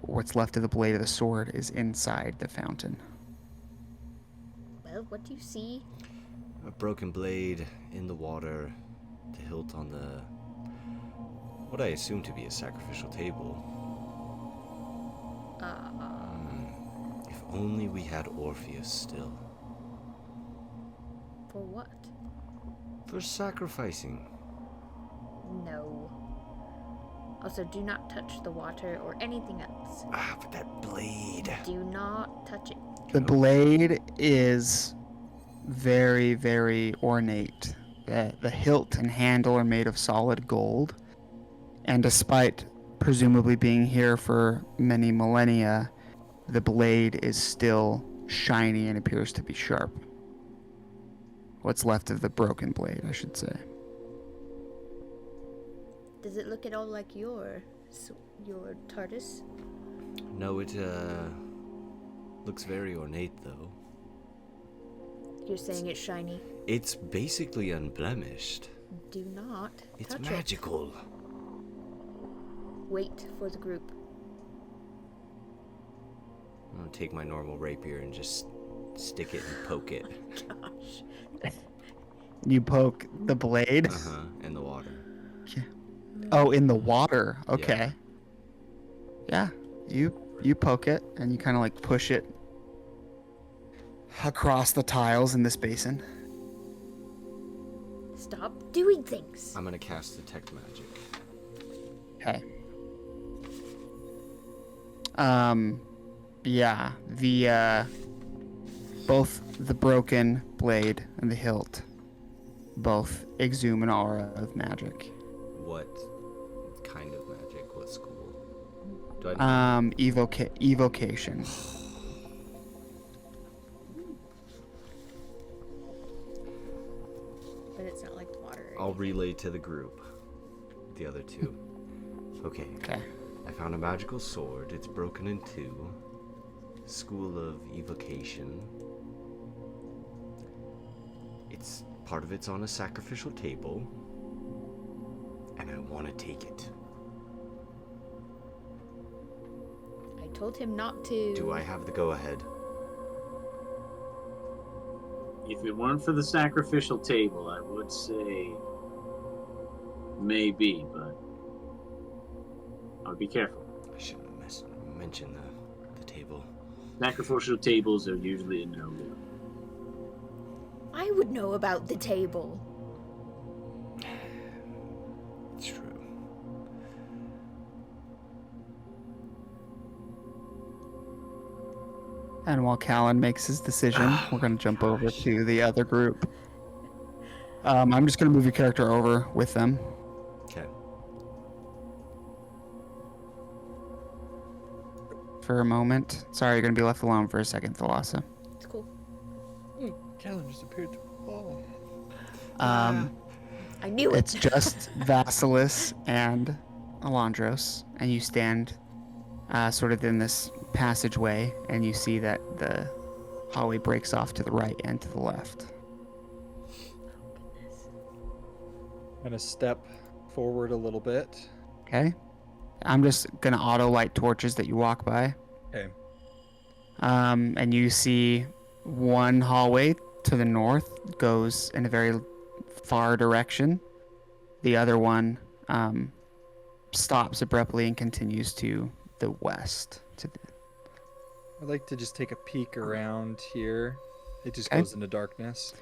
What's left of the blade of the sword is inside the fountain. Well, what do you see? A broken blade in the water, the hilt on the what I assume to be a sacrificial table. If only we had Orpheus still. For what? For sacrificing. No. Also, do not touch the water or anything else. But that blade. Do not touch it. The blade is very, very ornate. The hilt and handle are made of solid gold. And despite presumably being here for many millennia, the blade is still shiny and appears to be sharp. What's left of the broken blade, I should say. Does it look at all like your TARDIS? No, it looks very ornate though. You're saying it's shiny? It's basically unblemished. Do not It's touch magical. it. Wait for the group. I'm gonna take my normal rapier and just stick it and poke it. Gosh. You poke the blade? In the water. Oh, in the water. Okay. Yeah. You poke it and you kind of like push it across the tiles in this basin. Stop doing things. I'm gonna cast detect magic. Okay. Yeah, the both the broken blade and the hilt both exhume an aura of magic. What kind of magic? What school? Do I Evocation. But it's not like water. I'll relay to the group. The other two. Okay. I found a magical sword. It's broken in two. School of Evocation. It's part of it's on a sacrificial table. And I want to take it. I told him not to. Do I have the go-ahead? If it weren't for the sacrificial table, I would say maybe, but I'll be careful. I shouldn't have mentioned the table. Sacrificial tables are usually a no-go. I would know about the table. It's true. And while Callan makes his decision, we're going to jump over to the other group. I'm just going to move your character over with them. Okay. For a moment. Sorry, you're going to be left alone for a second, Thalassa. It's cool. Callan just appeared to fall. I knew it. It's just Vasilis and Alondros, and you stand sort of in this passageway, and you see that the hallway breaks off to the right and to the left. I'm gonna step forward a little bit. Okay? I'm just going to auto light torches that you walk by. Okay. And you see one hallway to the north goes in a very far direction. The other one stops abruptly and continues to the west. I'd like to just take a peek around here. It just Okay. goes into darkness.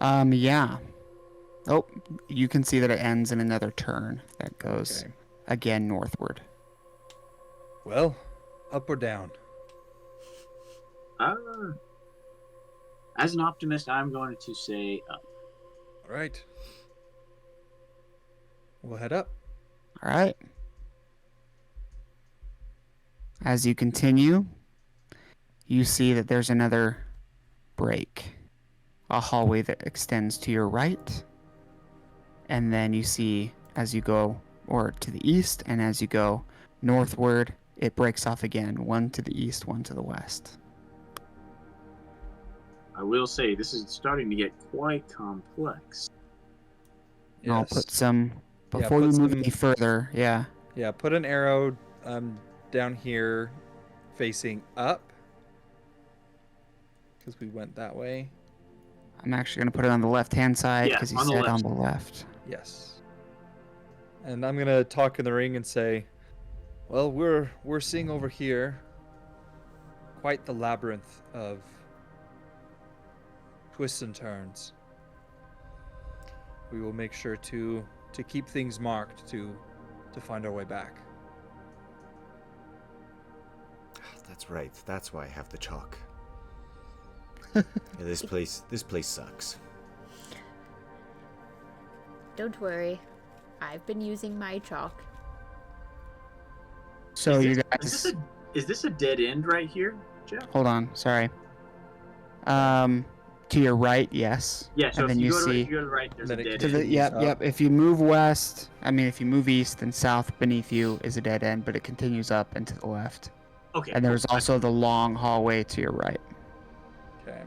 Yeah. Oh, you can see that it ends in another turn that goes Okay. again northward. Well, up or down? As an optimist, I'm going to say up. All right. We'll head up. All right. As you continue, you see that there's another break, a hallway that extends to your right, and then you see as you go or to the east, and as you go northward, it breaks off again, one to the east, one to the west. I will say this is starting to get quite complex. And I'll put some before put you move some- any further. Yeah. Yeah, put an arrow down here facing up. Because we went that way. I'm actually going to put it on the left-hand side Yeah, because you on the said left. on the left. Yes. And I'm gonna talk in the ring and say, well, we're seeing over here quite the labyrinth of twists and turns. We will make sure to keep things marked to find our way back. That's right. That's why I have the chalk. Yeah, this place sucks. Don't worry. I've been using my chalk. So you guys... Is this a dead end right here, Jeff? Hold on. Sorry. To your right, yes. Yeah, so And if then you you go see... to the right, there's a Then it dead To end. the, continues up. yep. If you move west, if you move east, then south beneath you is a dead end, but it continues up and to the left. Okay. And there's cool. also the long hallway to your right. Okay.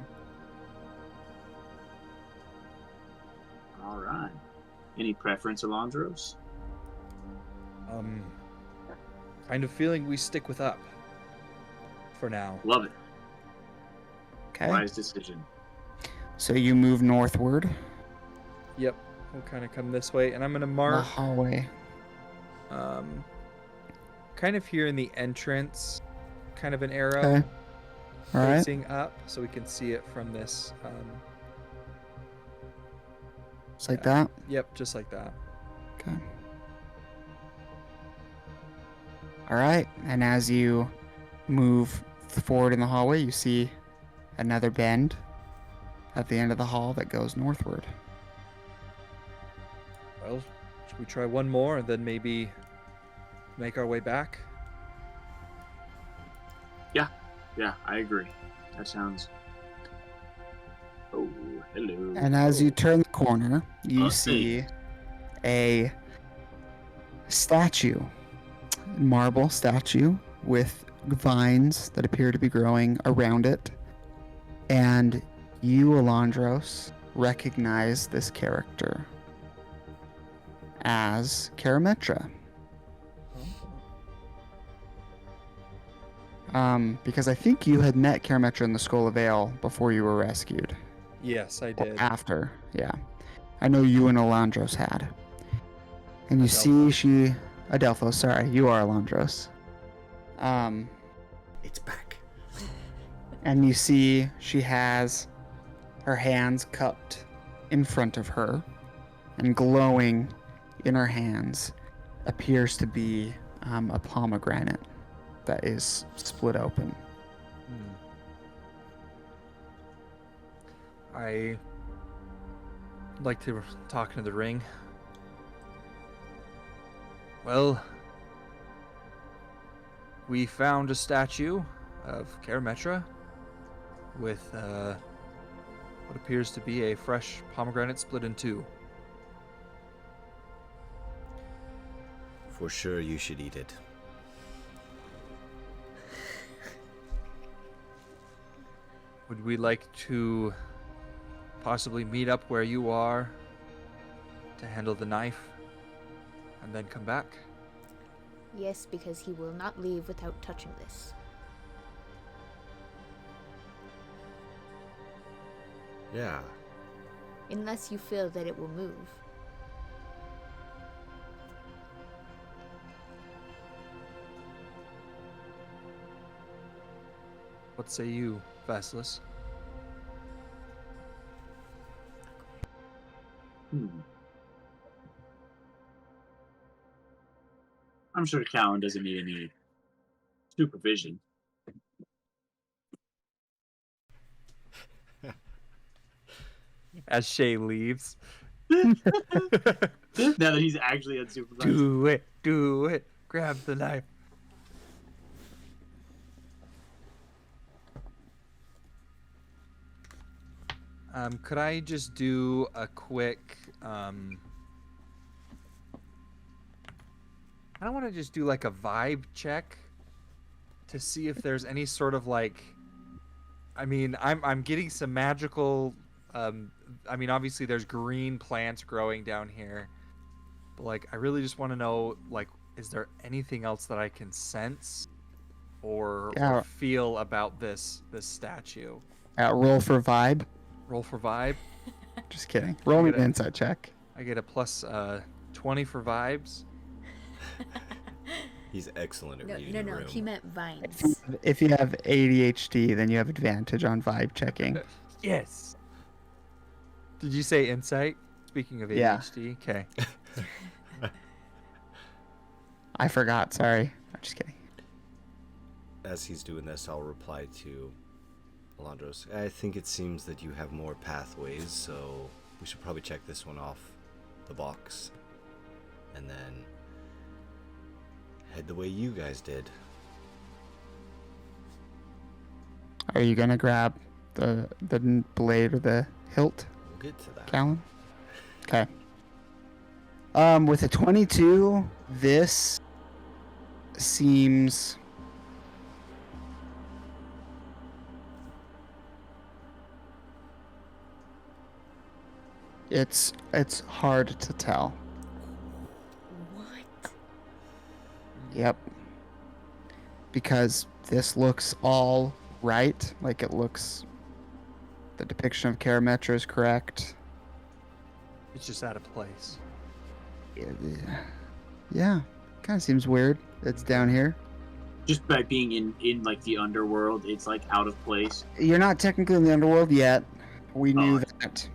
All right. Any preference, Alondros? Kind of feeling we stick with up for now. Love it. Okay. Wise decision. So you move northward. Yep. We'll kind of come this way, and I'm gonna The mark hallway. kind of here in the entrance, kind of an arrow Okay. All right. facing up, so we can see it from this. Just like that. Yep, just like that. Okay. All right. And as you move forward in the hallway, you see another bend at the end of the hall that goes northward. Well, should we try one more and then maybe make our way back? Yeah, I agree. That sounds. Oh, hello. And as you turn the corner, you Let's see a statue, marble statue with vines that appear to be growing around it. And you, Alondros, recognize this character as Karametra. Because I think you had met Karametra in the Skull of Ale before you were rescued. Yes, I Or did. after, yeah. I know you and Alondros had. And you see she... Adelphos, sorry, you are Alondros. It's back. And you see she has her hands cupped in front of her, and glowing in her hands appears to be a pomegranate that is split open. I like to talk into the ring. Well, we found a statue of Karametra with what appears to be a fresh pomegranate split in two. For sure, you should eat it. Would we like to possibly meet up where you are to handle the knife and then come back? Yes, because he will not leave without touching this. Yeah. Unless you feel that it will move. What say you, Vasilis? I'm sure Callan doesn't need any supervision. As Shay leaves. Now that he's actually unsupervised. Do it. Grab the knife. Could I just do a quick, I don't want to just do like a vibe check to see if there's any sort of like, I mean, I'm getting some magical, I mean, obviously there's green plants growing down here, but like, I really just want to know, like, is there anything else that I can sense or feel about this statue? Roll for vibe. Roll for vibe. Just kidding. Roll me an insight check. I get a plus 20 for vibes. He's excellent at reading the room. He meant vibes. If you have ADHD, then you have advantage on vibe checking. Yes. Did you say insight? Speaking of ADHD, okay. I forgot. Sorry. I'm just kidding. As he's doing this, I'll reply to Alondros. I think it seems that you have more pathways, so we should probably check this one off the box. And then head the way you guys did. Are you gonna grab the blade or the hilt? We'll get to that. Callan? Okay. With a 22, this seems... It's hard to tell. What? Yep. Because this looks all right. Like, it looks... The depiction of Karametra is correct. It's just out of place. Yeah. Kind of seems weird. It's down here. Just by being in like the underworld, it's like out of place. You're not technically in the underworld yet. We knew that.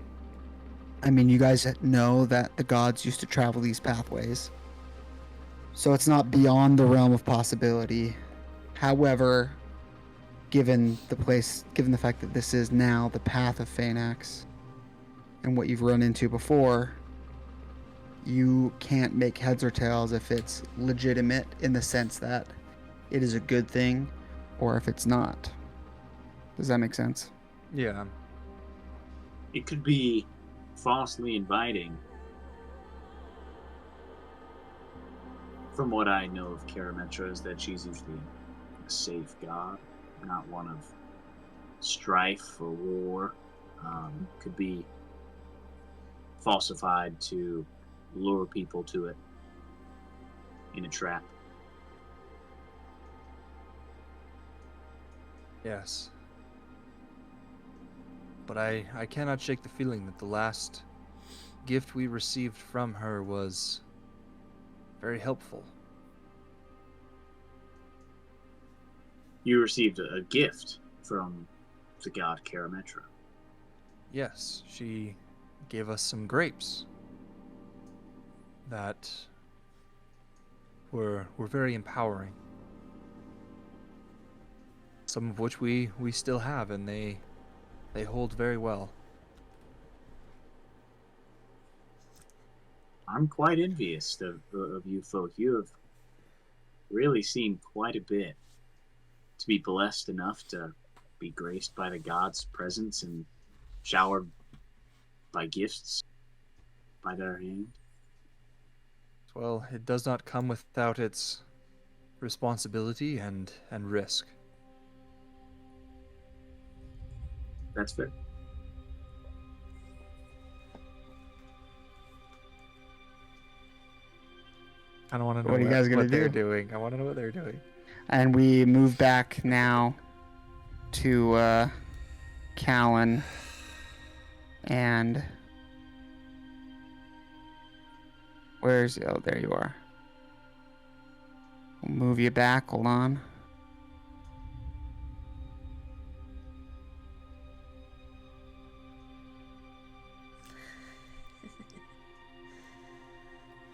I mean, you guys know that the gods used to travel these pathways. So it's not beyond the realm of possibility. However, given the fact that this is now the Path of Phenax, and what you've run into before, you can't make heads or tails if it's legitimate in the sense that it is a good thing, or if it's not. Does that make sense? Yeah. It could be falsely inviting. From what I know of Karametra is that she's usually a safe god, not one of strife or war. Could be falsified to lure people to it in a trap. Yes. But I cannot shake the feeling that the last gift we received from her was very helpful. You received a gift from the god Karametra. Yes, she gave us some grapes that were very empowering. Some of which we still have, and they hold very well. I'm quite envious of you folk. You have really seen quite a bit to be blessed enough to be graced by the gods' presence and showered by gifts by their hand. Well, it does not come without its responsibility and risk. That's fair. I don't want to know What are you guys gonna what they're do? doing. I want to know what they're doing. And we move back now to Callan and there you are. We'll move you back, hold on.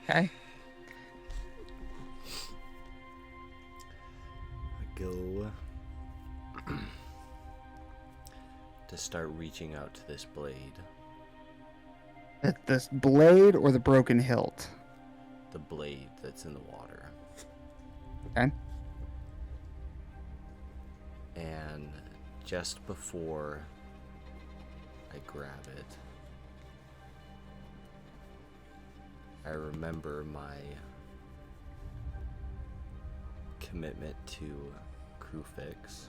Okay. Go to start reaching out to this blade. The blade or the broken hilt? The blade that's in the water. Okay. And just before I grab it, I remember my commitment to Crewfix,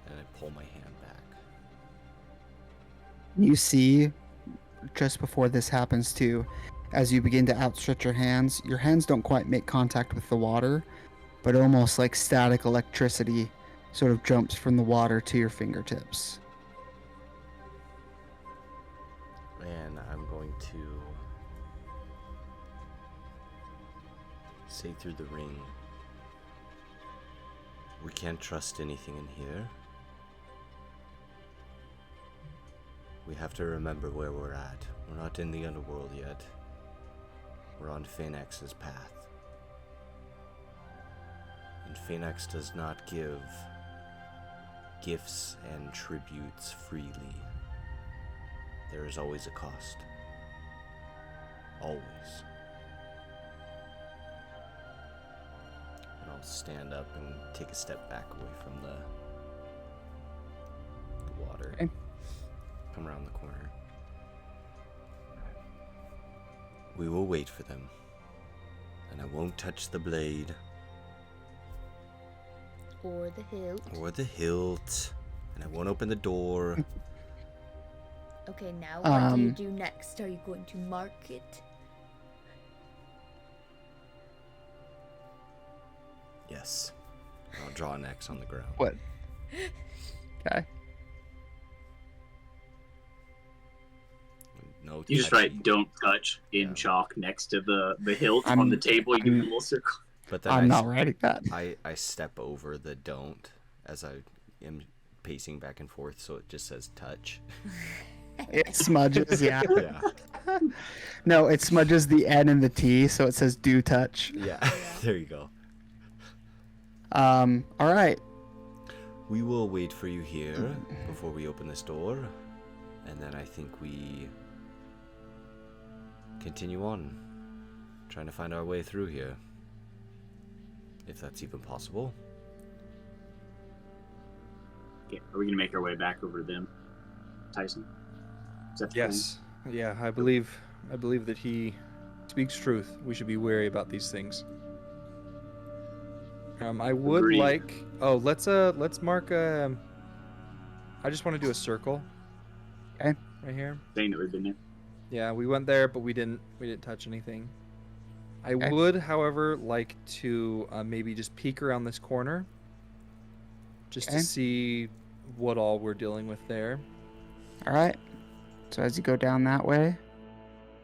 and I pull my hand back. You see, just before this happens too, as you begin to outstretch your hands don't quite make contact with the water, but almost like static electricity sort of jumps from the water to your fingertips. And I'm going to say through the ring, we can't trust anything in here. We have to remember where we're at. We're not in the underworld yet. We're on Phenax's path. And Phenax does not give gifts and tributes freely. There is always a cost. Always. And I'll stand up and take a step back away from the water. Okay. Come around the corner. We will wait for them. And I won't touch the blade. Or the hilt. Or the hilt. And I won't open the door. Okay, now what do you Um, do next? Are you going to mark it? Yes. I'll draw an X on the ground. What? Okay. No You just touching. write "Don't touch" in Yeah. chalk next to the hilt I'm- on the table. You do a I'm- little circle. But then I'm not writing that. I step over the don't as I am pacing back and forth, so it just says touch. It smudges, yeah. Yeah. No, it smudges the N and the T, so it says do touch. Yeah. There you go. All right. We will wait for you here before we open this door, and then I think we continue on, trying to find our way through here, if that's even possible. Okay, are we gonna make our way back over to them, Tyson? Is that the plan? Yes. Yeah, I believe that he speaks truth. We should be wary about these things. I would Agreed. like. Oh, let's mark. I just want to do a circle. Okay. Right here. Saying that we've been there. Yeah, we went there, but we didn't touch anything. I Okay. would, however, like to maybe just peek around this corner, just Okay. to see what all we're dealing with there. All right. So as you go down that way,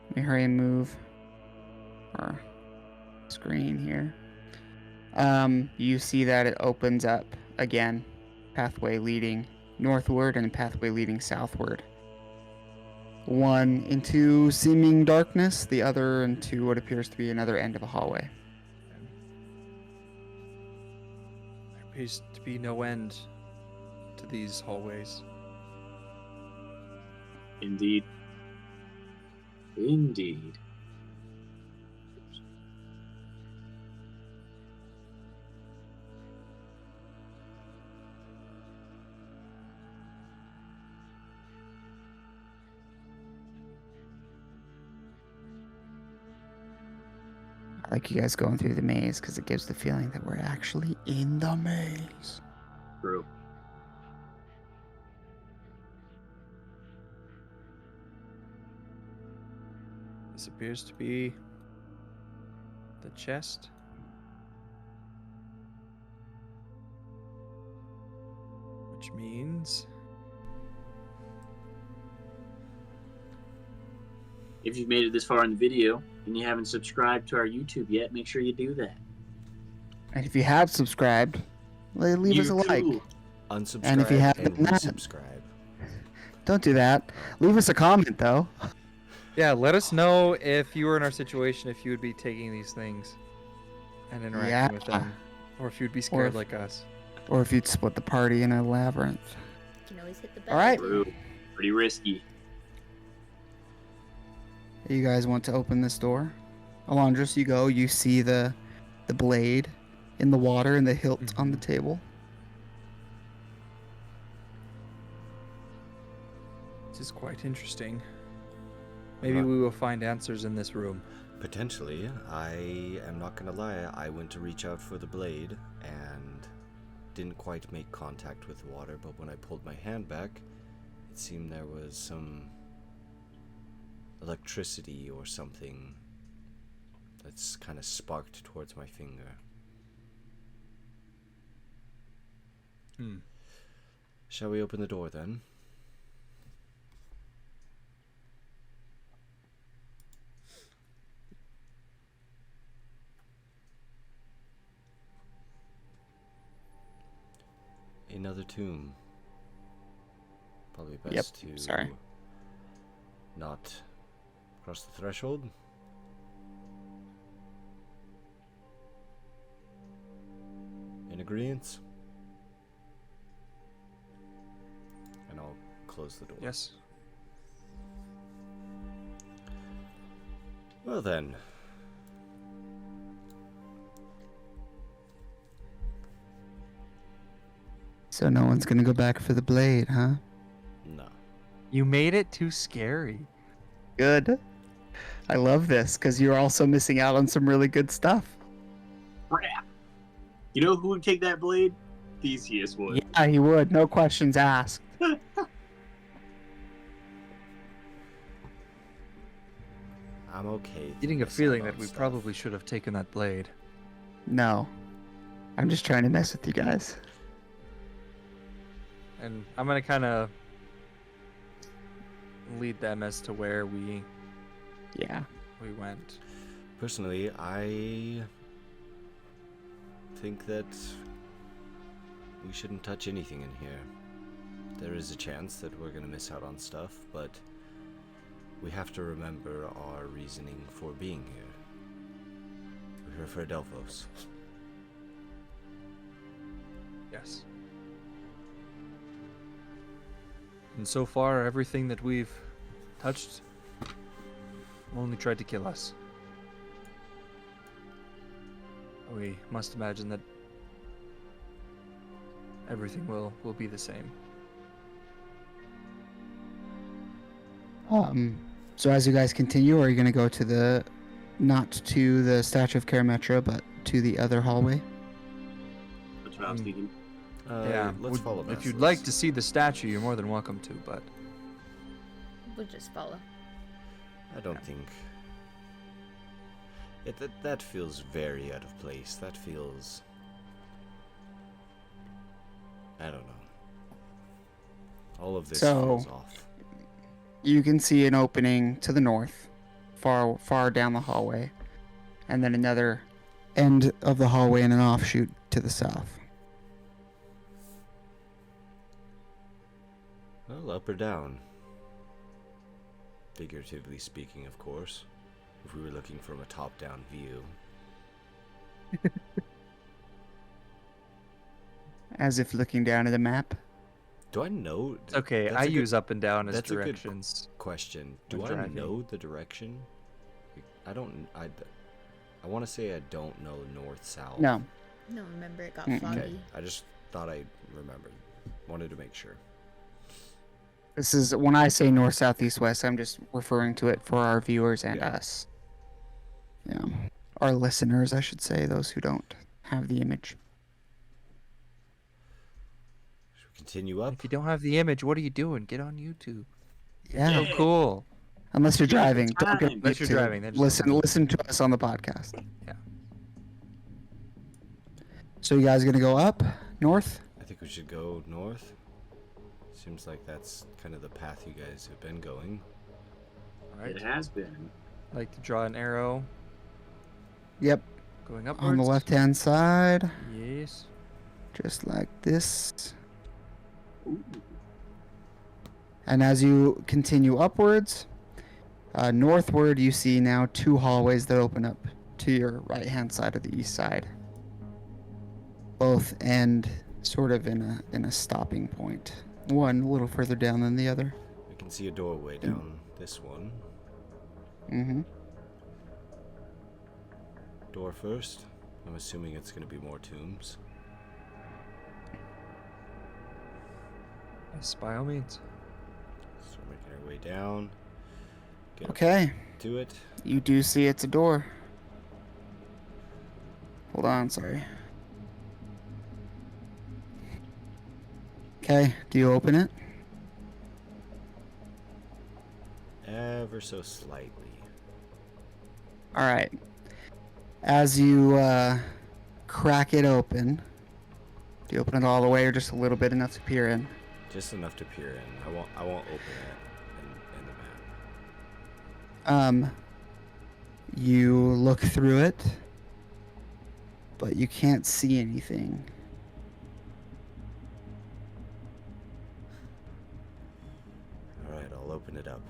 let me hurry and move our screen here. You see that it opens up again, pathway leading northward and a pathway leading southward. One into seeming darkness, the other into what appears to be another end of a hallway. There appears to be no end to these hallways. Indeed. Indeed. I like you guys going through the maze because it gives the feeling that we're actually in the maze. True. This appears to be the chest. Which means If you've made it this far in the video and you haven't subscribed to our YouTube yet, make sure you do that. And if you have subscribed, leave us a like. YouTube. Unsubscribe And if you have and done that- resubscribe. Don't do that. Leave us a comment though. yeah, let us know if you were in our situation, if you would be taking these things and interacting with Yeah. them, or if you'd be scared if- like us. Or if you'd split the party in a labyrinth. You can always hit the bell. All right. True. Pretty risky. You guys want to open this door? Alondros, you go. You see the blade in the water and the hilt on the table. This is quite interesting. Maybe we will find answers in this room. Potentially. I am not gonna lie, I went to reach out for the blade and didn't quite make contact with the water, but when I pulled my hand back, it seemed there was some electricity or something that's kind of sparked towards my finger. Shall we open the door then? Another tomb. Probably best to not cross the threshold. In agreement? And I'll close the door. Yes. Well then. So no one's gonna go back for the blade, huh? No. You made it too scary. Good. I love this because you're also missing out on some really good stuff. Crap. You know who would take that blade? Theseus would. Yeah, he would. No questions asked. I'm okay. Getting a missing feeling out that on we stuff. probably should have taken that blade. No. I'm just trying to mess with you guys. And I'm gonna kind of lead them as to where we Yeah. went. Personally, I think that we shouldn't touch anything in here. There is a chance that we're gonna miss out on stuff, but we have to remember our reasoning for being here. We're here for Adelphos. Yes. And so far, everything that we've touched only tried to kill us. We must imagine that everything will be the same. So as you guys continue, are you gonna go to the, not to the statue of Karametra, but to the other hallway? That's what I was thinking. Yeah, let's follow if Bess, you'd let's- like to see the statue, you're more than welcome to, but We'll just follow. I don't think... That feels very out of place. That feels... I don't know. All of this So- feels off. You can see an opening to the north, far down the hallway, and then another end of the hallway and an offshoot to the south. Well, up or down? Figuratively speaking, of course. If we were looking from a top-down view. As if looking down at a map. Do I know? it's okay. That's I a good use up and down as that's a good directions. question. Do when I driving. know the direction? I don't. I want to say I don't know north south. No. No, remember it got Mm-mm. foggy. Okay. I just thought I remembered. Wanted to make sure. This is, when I say north, south, east, west, I'm just referring to it for our viewers and Yeah. us. Yeah. Our listeners, I should say, those who don't have the image. Should we continue up? If you don't have the image, what are you doing? Get on YouTube. Yeah. So cool. Unless you're driving. Don't get Unless you're to driving, then just listen to us on the podcast. Yeah. So you guys gonna go up north? I think we should go north. Seems like that's kind of the path you guys have been going. All right. It has been. Like to draw an arrow Yep. going upwards. On the left-hand side, Yes. just like this. Ooh. And as you continue upwards, northward, you see now two hallways that open up to your right-hand side of the east side. Both end sort of in a stopping point. One a little further down than the other. can see a doorway down this one. Mm-hmm. Door first. I'm assuming it's going to be more tombs. Yes, by all means. So we're making our way down. Get up Okay. to it. You do see it's a door. Hold on, sorry. Okay, do you open it? Ever so slightly. Alright. As you crack it open, do you open it all the way or just a little bit enough to peer in? Just enough to peer in. I won't open it in the map. You look through it, but you can't see anything. Alright, I'll open it up.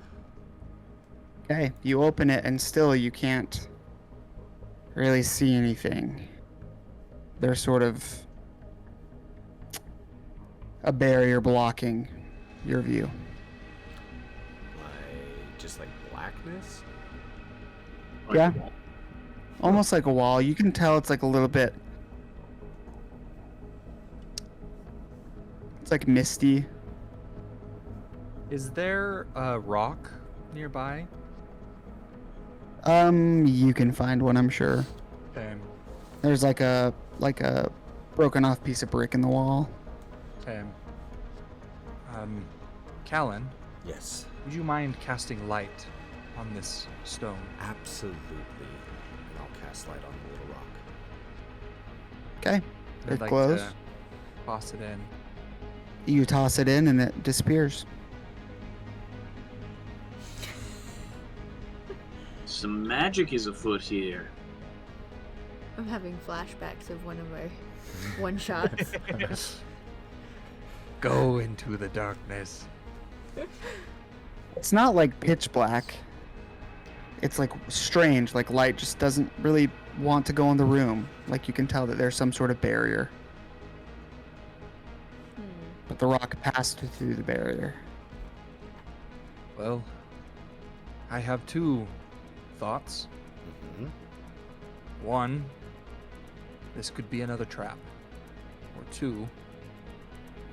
Okay, you open it and still you can't really see anything. There's sort of a barrier blocking your view. Just like blackness? Like Yeah. a wall. Almost like a wall. You can tell it's like a little bit. It's like misty. Is there a rock nearby? You can find one, I'm sure. Okay. There's like a broken off piece of brick in the wall. Okay. Callan, Yes. would you mind casting light on this stone? Absolutely. And I'll cast light on the little rock. Okay. I'd It like glows. to toss it in. You toss it in and it disappears. Some magic is afoot here. I'm having flashbacks of one of our one shots. Go into the darkness. It's not like pitch black. It's like strange, like light just doesn't really want to go in the room. Like you can tell that there's some sort of barrier. But the rock passed through the barrier. Well, I have two thoughts. Mm-hmm. One, this could be another trap. Or two,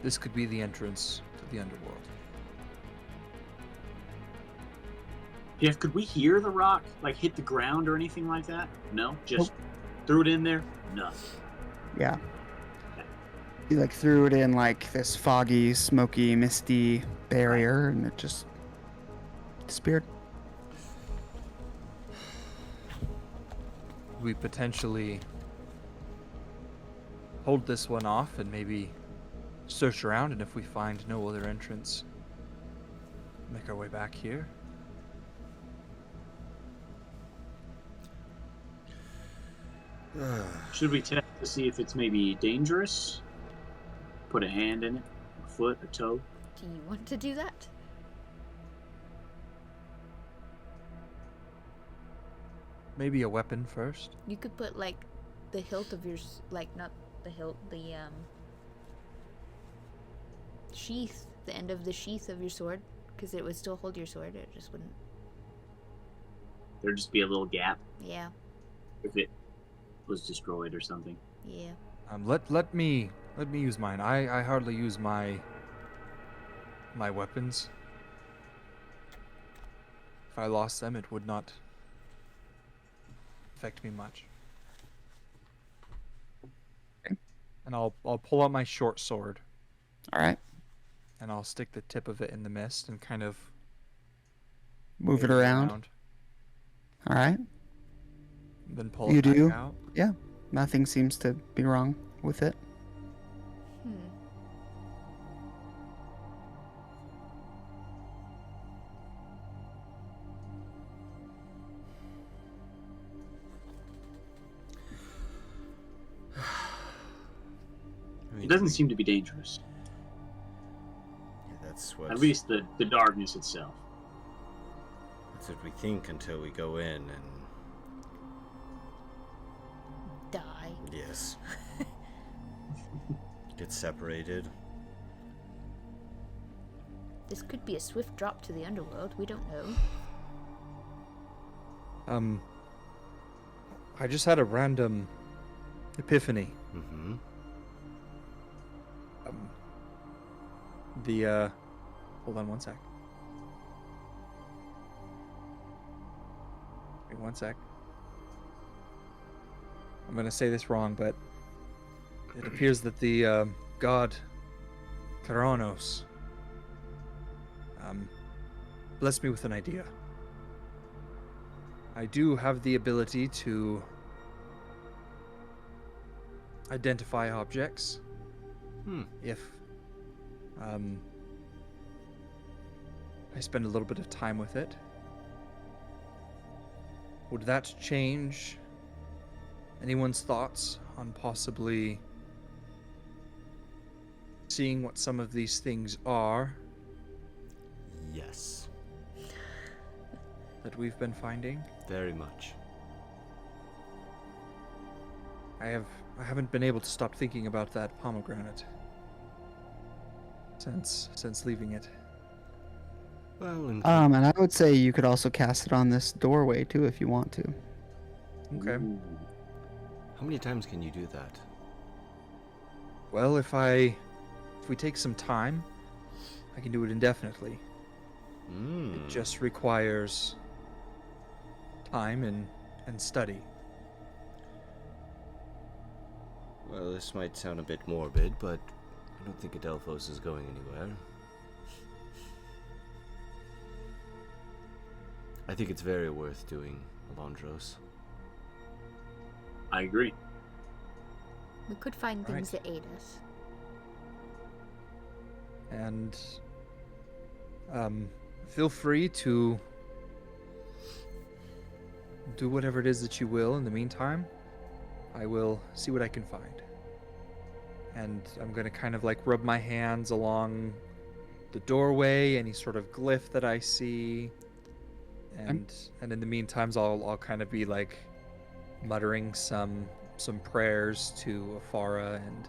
this could be the entrance to the underworld. Jeff, could we hear the rock like hit the ground or anything like that? No, just threw it in there. Nothing. Yeah. He like threw it in like this foggy, smoky, misty barrier and it just disappeared. We potentially hold this one off and maybe search around, and if we find no other entrance, make our way back here. Should we test to see if it's maybe dangerous? Put a hand in it, a foot, a toe. Do you want to do that? Maybe a weapon first. You could put like the hilt of your like not the hilt, the sheath, the end of the sheath of your sword, because it would still hold your sword. It just wouldn't. There'd just be a little gap Yeah, if it was destroyed or something. yeah. Let me use mine. I hardly use my weapons. If I lost them, it would not affect me much. Okay. And I'll pull out my short sword All right. and I'll stick the tip of it in the mist and kind of Move it wave around. All right. Then pull You it back do? out. Yeah. Nothing seems to be wrong with it. Hmm. I It mean, doesn't seem to be dangerous. that's what At least the darkness itself. that's what we think until we go in and Die. yes. Get separated. This could be a swift drop to the underworld. We don't know. I just had a random epiphany. Mm-hmm. Hold on one sec. Wait one sec. I'm gonna say this wrong, but it appears that the god Kronos blessed me with an idea. I do have the ability to identify objects if I spend a little bit of time with it. Would that change anyone's thoughts on possibly seeing what some of these things are Yes, that we've been finding? very much. I haven't been able to stop thinking about that pomegranate since leaving it. Well, and And I would say you could also cast it on this doorway too if you want to. Okay. Ooh. how many times can you do that? Well, if we take some time, I can do it indefinitely. It just requires time and study. Well, this might sound a bit morbid, but I don't think Adelphos is going anywhere. I think it's very worth doing, Alondros. I agree. We could find Right. things that aid us. And feel free to do whatever it is that you will. In the meantime, I will see what I can find. And I'm going to kind of like rub my hands along the doorway, any sort of glyph that I see. And in the meantime, I'll kind of be like muttering some prayers to Afara and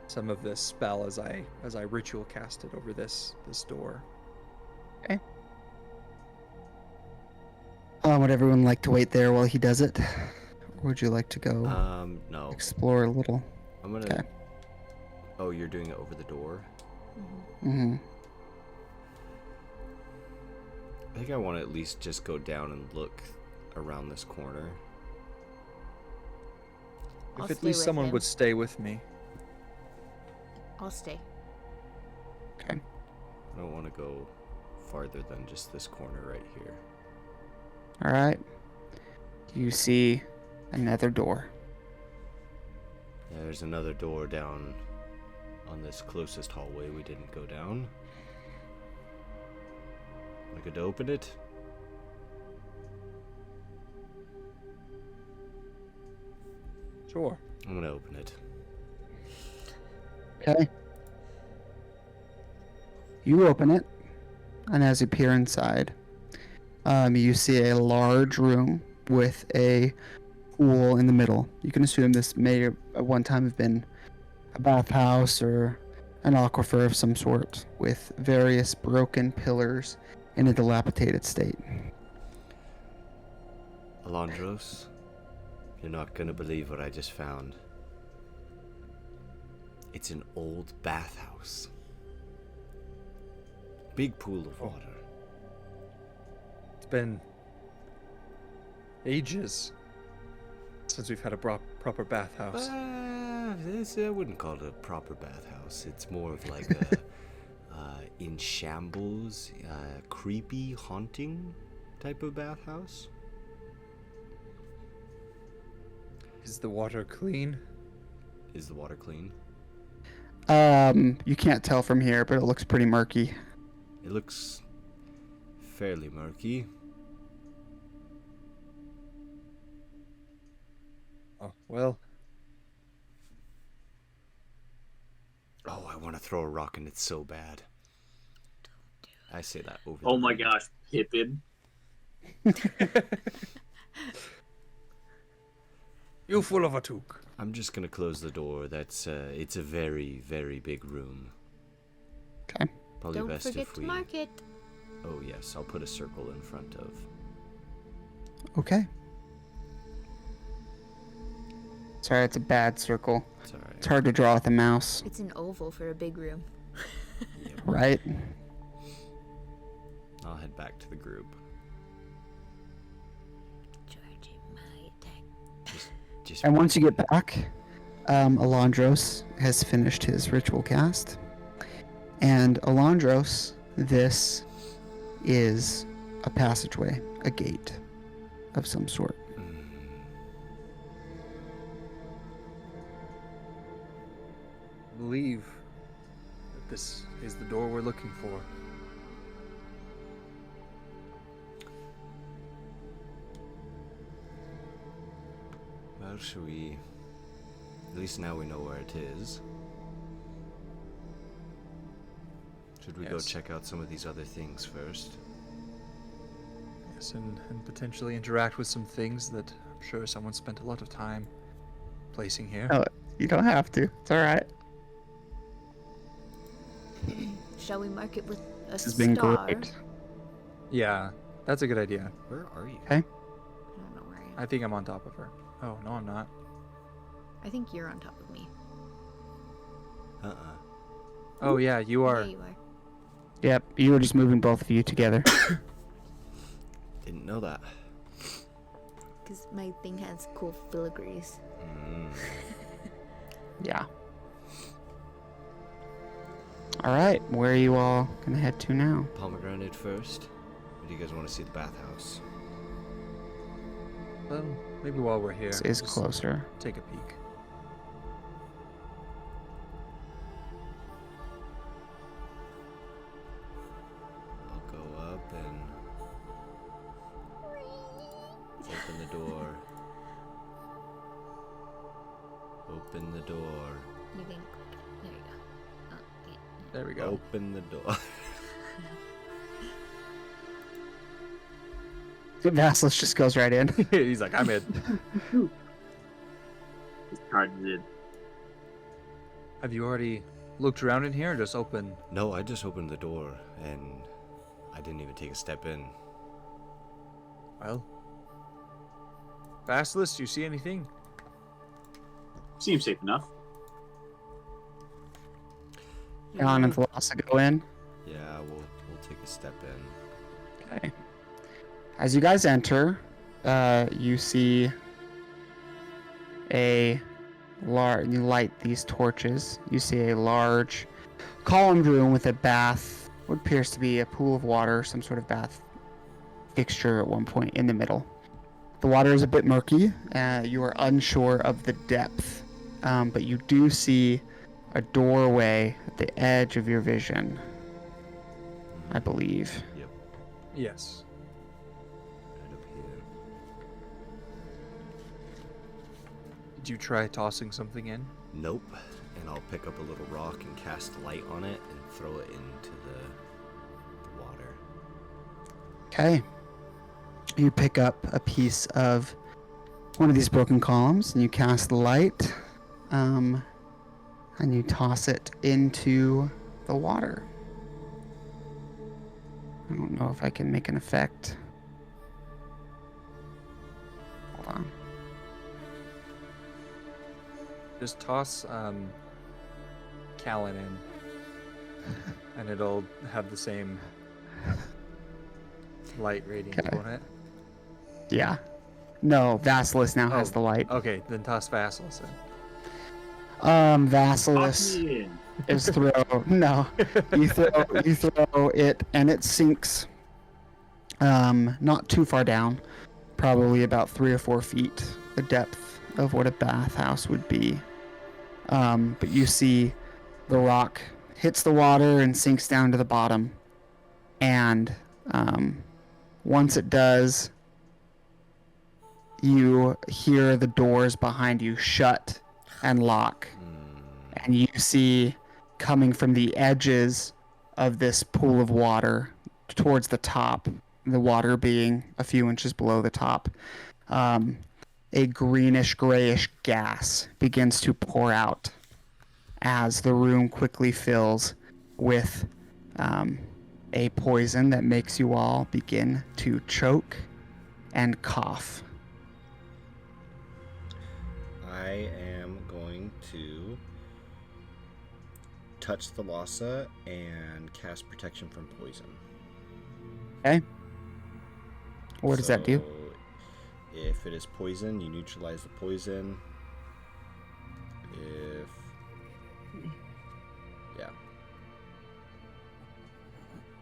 some of this spell as I ritual cast it over this door. Would everyone like to wait there while he does it? Or would you like to go No. explore a little? I'm gonna... Okay. Oh, you're doing it over the door? Mm-hmm. I think I want to at least just go down and look around this corner. I'll If at stay least with someone him. would stay with me. I'll stay. Okay. I don't want to go farther than just this corner right here. All right. You see another door. There's another door down on this closest hallway we didn't go down. I could open it. Sure. I'm gonna open it. Okay. You open it, and as you peer inside, you see a large room with a pool in the middle. You can assume this may at one time have been a bathhouse or an aquifer of some sort, with various broken pillars in a dilapidated state. Alondros, you're not gonna believe what I just found. It's an old bathhouse. Big pool of water. It's been ages since we've had a proper bathhouse. I wouldn't call it a proper bathhouse. It's more of like a in shambles, creepy, haunting type of bathhouse. Is the water clean? Is the water clean? You can't tell from here, but it looks pretty murky. It looks fairly murky. Oh, well, Oh, I want to throw a rock in it so bad. I say that over. Oh the my radio. gosh, Pippin. you full of a toque. I'm just gonna close the door. That's it's a very, very big room. Okay. Probably Don't best forget if to we. mark it. Oh yes, I'll put a circle in front of. Okay. Sorry, it's a bad circle. It's alright. It's hard to draw with a mouse, It's an oval for a big room. Yep. right? I'll head back to the group. Charging my attack. Just. And once you get back, Alondros has finished his ritual cast. And Alondros, this is a passageway, a gate of some sort. Believe that this is the door we're looking for. Well, should we? At least now we know where it is. Should we go Yes. check out some of these other things first? Yes, and potentially interact with some things that I'm sure someone spent a lot of time placing here. Oh, you don't have to. It's all right. Shall we mark it with a This has been star? great. Yeah, that's a good idea. Where are you? Okay. I don't know where I am. I think I'm on top of her. Oh, no, I'm not. I think you're on top of me. Oh, yeah, you Yeah, are. you are. Yep, you were just moving both of you together. Didn't know that. Because my thing has cool filigrees. Yeah. All right, where are you all gonna head to now? Pomegranate first. Or do you guys want to see the bathhouse? Well, maybe while we're here, This is just closer. take a peek. I'll go up and open the door. Open the door. You think? There you go. Oh, yeah. There we go. Open the door. Vasilis just goes right in. He's like, I'm in. It's hard to do. Have you already looked around in here or just open? No, I just opened the door and I didn't even take a step in. Well, Basilisk, do you see anything? Seems safe enough. Jan and Thalassa go in. Yeah, we'll take a step in. Okay. As you guys enter, you see a large. You light these torches. You see a large, columned room with a bath. What appears to be a pool of water, some sort of bath fixture at one point in the middle. The water is a bit murky. You are unsure of the depth, but you do see a doorway at the edge of your vision, I believe. Yep, Yes. right up here. Did you try tossing something in? Nope. And I'll pick up a little rock and cast light on it and throw it into the water. Okay. You pick up a piece of one of these broken columns and you cast the light, and you toss it into the water. I don't know if I can make an effect. Hold on. Just toss Callan in, and it'll have the same light radiance, Okay. won't it? Yeah. No, Vasilis now has Oh. the light. Okay, then toss Basilisk in. Vasilis Toss me in. is no. You throw it and it sinks not too far down, probably about 3 or 4 feet, the depth of what a bathhouse would be. But you see the rock hits the water and sinks down to the bottom, and once it does, you hear the doors behind you shut and lock. And you see coming from the edges of this pool of water towards the top, the water being a few inches below the top, a greenish grayish gas begins to pour out as the room quickly fills with a poison that makes you all begin to choke and cough. I am going to touch the Lhasa and cast protection from poison. Okay. What does that do? So, if it is poison, you neutralize the poison.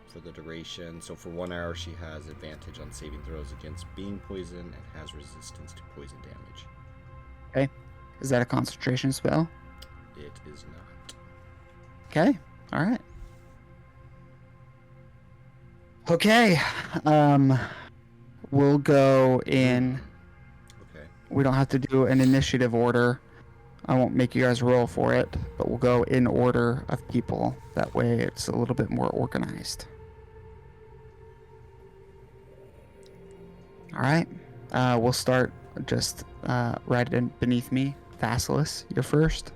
For the duration. So for 1 hour, she has advantage on saving throws against being poisoned and has resistance to poison damage. Okay. Is that a concentration spell? It is not. Okay. All right. Okay. We'll go in. Okay. We don't have to do an initiative order. I won't make you guys roll for it, but we'll go in order of people. That way it's a little bit more organized. All right. We'll start just right in beneath me. Facilis, you're first.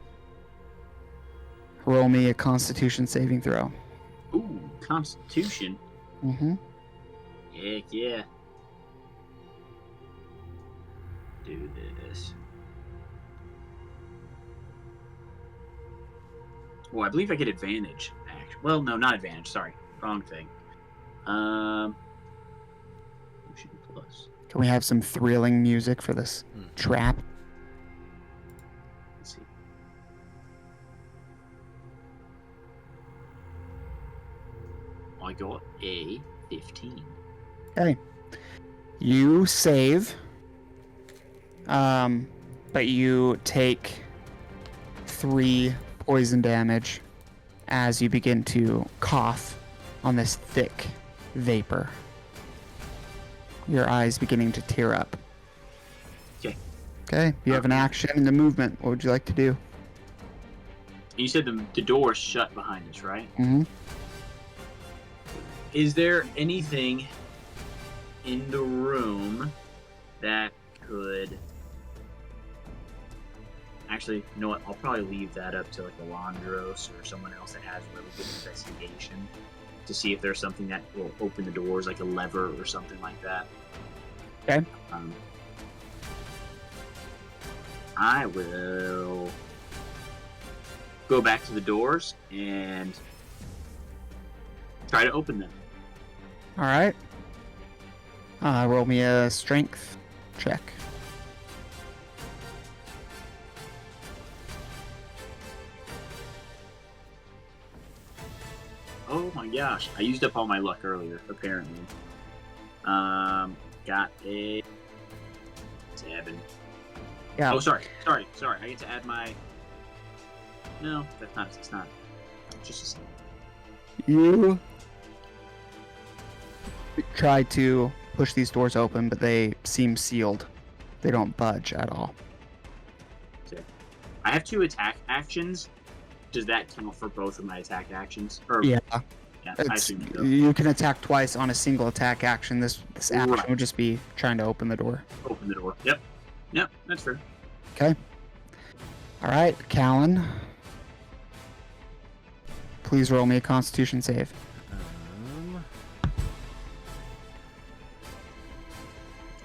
Roll me a Constitution saving throw. Ooh, Constitution. Mm-hmm. Heck yeah. Do this. Well, I believe I get advantage. Well, no, not advantage. Sorry, wrong thing. Potion plus. Can we have some thrilling music for this trap? Let's see. I got a 15. Okay. You save. But you take 3 poison damage as you begin to cough on this thick vapor. Your eyes beginning to tear up. Okay. Okay, you have an action and a movement. What would you like to do? You said the door is shut behind us, right? Mm-hmm. Is there anything in the room that could... Actually, you know what? I'll probably leave that up to like a wonderous or someone else that has really good investigation to see if there's something that will open the doors, like a lever or something like that. Okay. I will go back to the doors and try to open them. All right. Roll me a strength check. Oh my gosh, I used up all my luck earlier, apparently. Got a 7. Yeah. Oh, sorry. I get to add my... No, that's not, it's not. Just a 7. You try to push these doors open, but they seem sealed. They don't budge at all. Okay. I have 2 attack actions. Does that count for both of my attack actions? Or, Yeah. Yeah, I assume so. You can attack twice on a single attack action. This action Right. would just be trying to open the door. Open the door. Yep. Yep, that's fair. Okay. All right, Callan. Please roll me a Constitution save.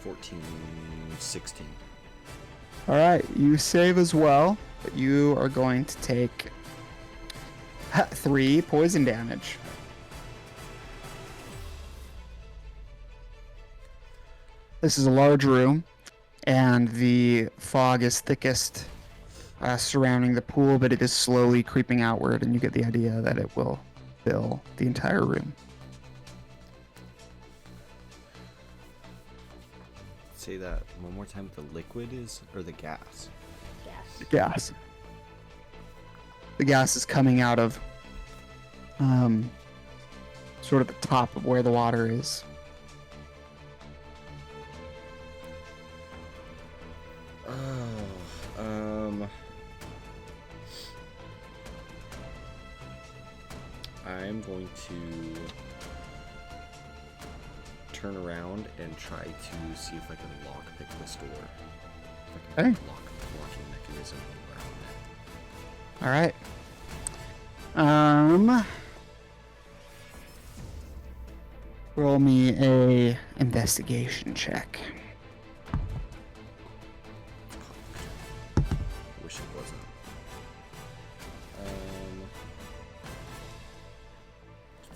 14, 16. All right, you save as well, but you are going to take 3 poison damage. This is a large room, and the fog is thickest surrounding the pool, but it is slowly creeping outward, and you get the idea that it will fill the entire room. Say that one more time. The liquid is, or the gas? The gas. The gas is coming out of sort of the top of where the water is. I'm going to turn around and try to see if I can lockpick this door. If I can Okay. locking mechanism around it. All right. Roll me a investigation check. Wish it wasn't.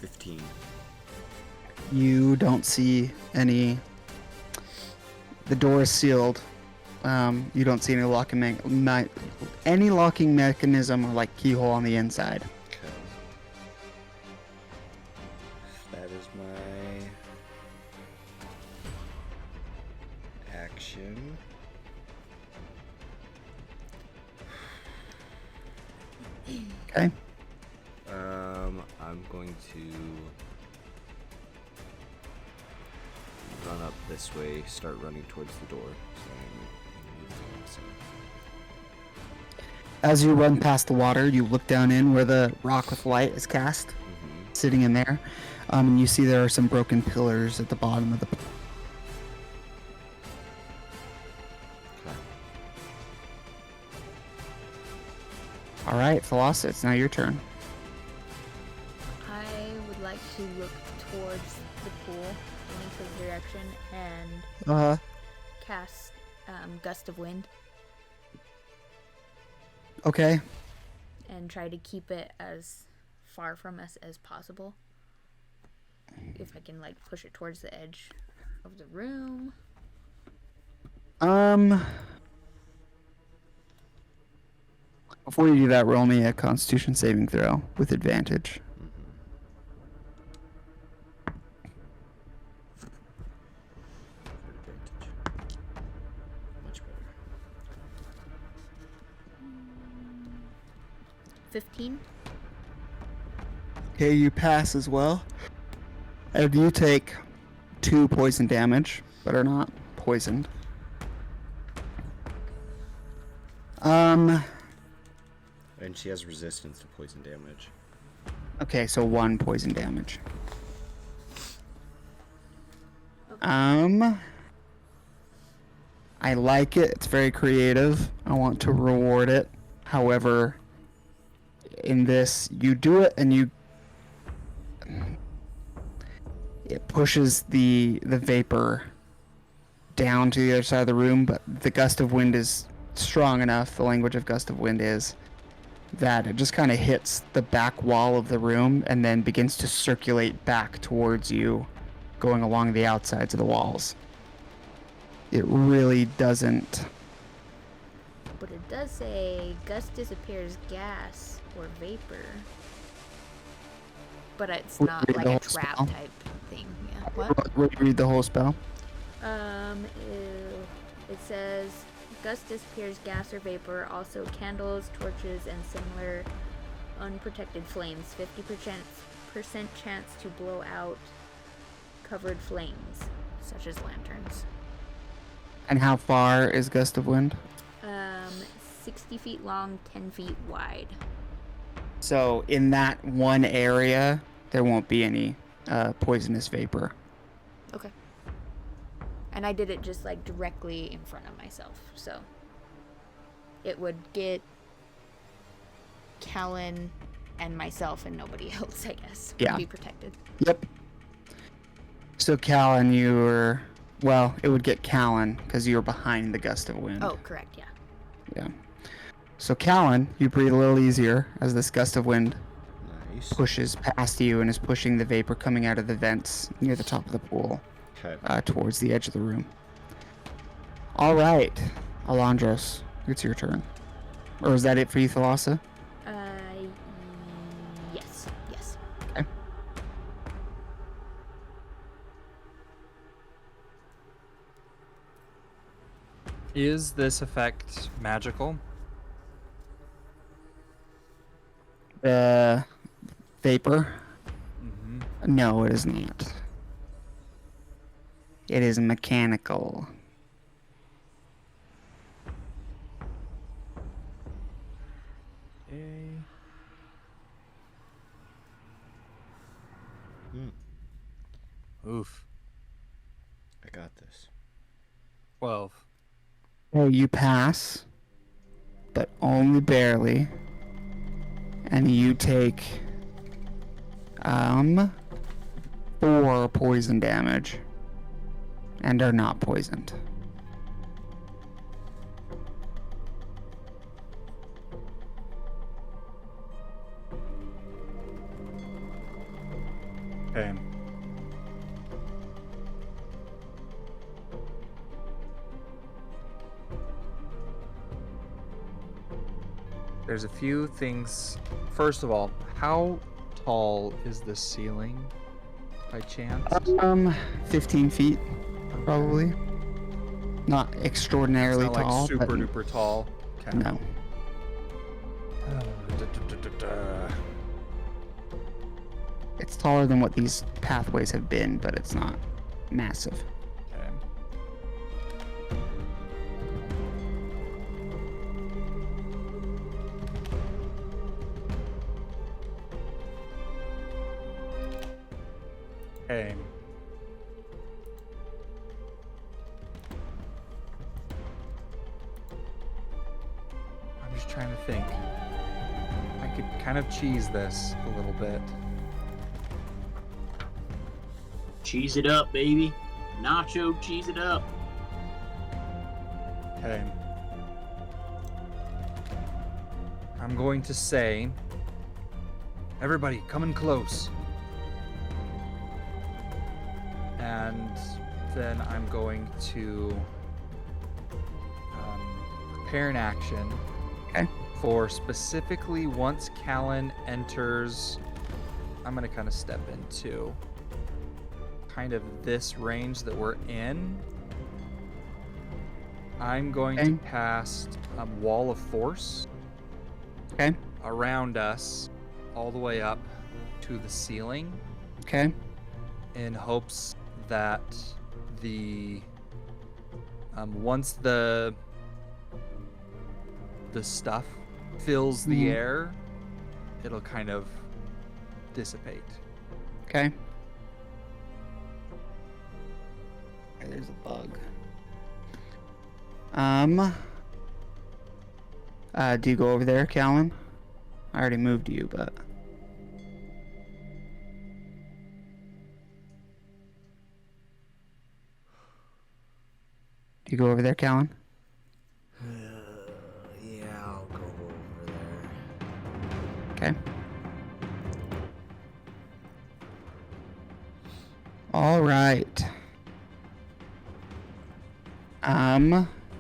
15. You don't see any. The door is sealed. You don't see any any locking mechanism or like keyhole on the inside. Okay. That is my action. Okay. I'm going to run up this way, start running towards the door. As you run past the water, you look down in where the rock with light is cast, sitting in there. And you see there are some broken pillars at the bottom of the. Okay. All right, Philosopher, it's now your turn. I would like to look towards the pool, into the direction, and cast Gust of Wind Okay. and try to keep it as far from us as possible. If I can, like, push it towards the edge of the room. Before you do that, roll me a Constitution saving throw with advantage. Much better. 15. Okay, you pass as well. And you take 2 poison damage, but are not poisoned. And she has resistance to poison damage. Okay, so 1 poison damage. I like it. It's very creative. I want to reward it. However, in this, you do it and it pushes the vapor down to the other side of the room, but the gust of wind is strong enough, the language of gust of wind is, that it just kind of hits the back wall of the room and then begins to circulate back towards you, going along the outsides of the walls. It really doesn't. But it does say gust disappears gas or vapor. But it's not Read like the a whole trap spell. type thing. Yeah. What? Read the whole spell. It says gust disappears gas or vapor, also candles, torches, and similar unprotected flames. 50% chance to blow out covered flames, such as lanterns. And how far is gust of wind? 60 feet long, 10 feet wide. So in that one area, there won't be any poisonous vapor. Okay. And I did it just like directly in front of myself, so it would get Callan and myself and nobody else, I guess. Yeah. Would be protected. Yep. So Callan, it would get Callan because you were behind the gust of wind. Oh, correct, yeah. Yeah. So Callan, you breathe a little easier as this gust of wind Nice. pushes past you and is pushing the vapor coming out of the vents near the top of the pool Okay. towards the edge of the room. All right, Alondros, it's your turn. Or is that it for you, Thalassa? Yes. Okay. Is this effect magical? The vapor? Mm-hmm. No, it is not. It is mechanical. Oof. I got this. 12. Oh, you pass, but only barely. And you take 4 poison damage and are not poisoned. Okay. There's a few things. First of all, how tall is the ceiling by chance? 15 feet, probably. Not extraordinarily It's not tall, like super but duper tall. Okay. no. It's taller than what these pathways have been, but it's not massive. Okay. Okay. I'm just trying to think. I could kind of cheese this a little bit. Cheese it up, baby. Nacho, cheese it up. Okay. I'm going to say, everybody, come in close. And then I'm going to prepare an action. Okay. For specifically once Callan enters, I'm going to kind of step into kind of this range that we're in. I'm going to cast Wall of Force. Okay. Around us, all the way up to the ceiling, Okay. in hopes that the once the stuff fills the air, it'll kind of dissipate. Okay. There's a bug. Do you go over there, Callan? I already moved you, but... Do you go over there, Callan? Yeah, I'll go over there. Okay. All right.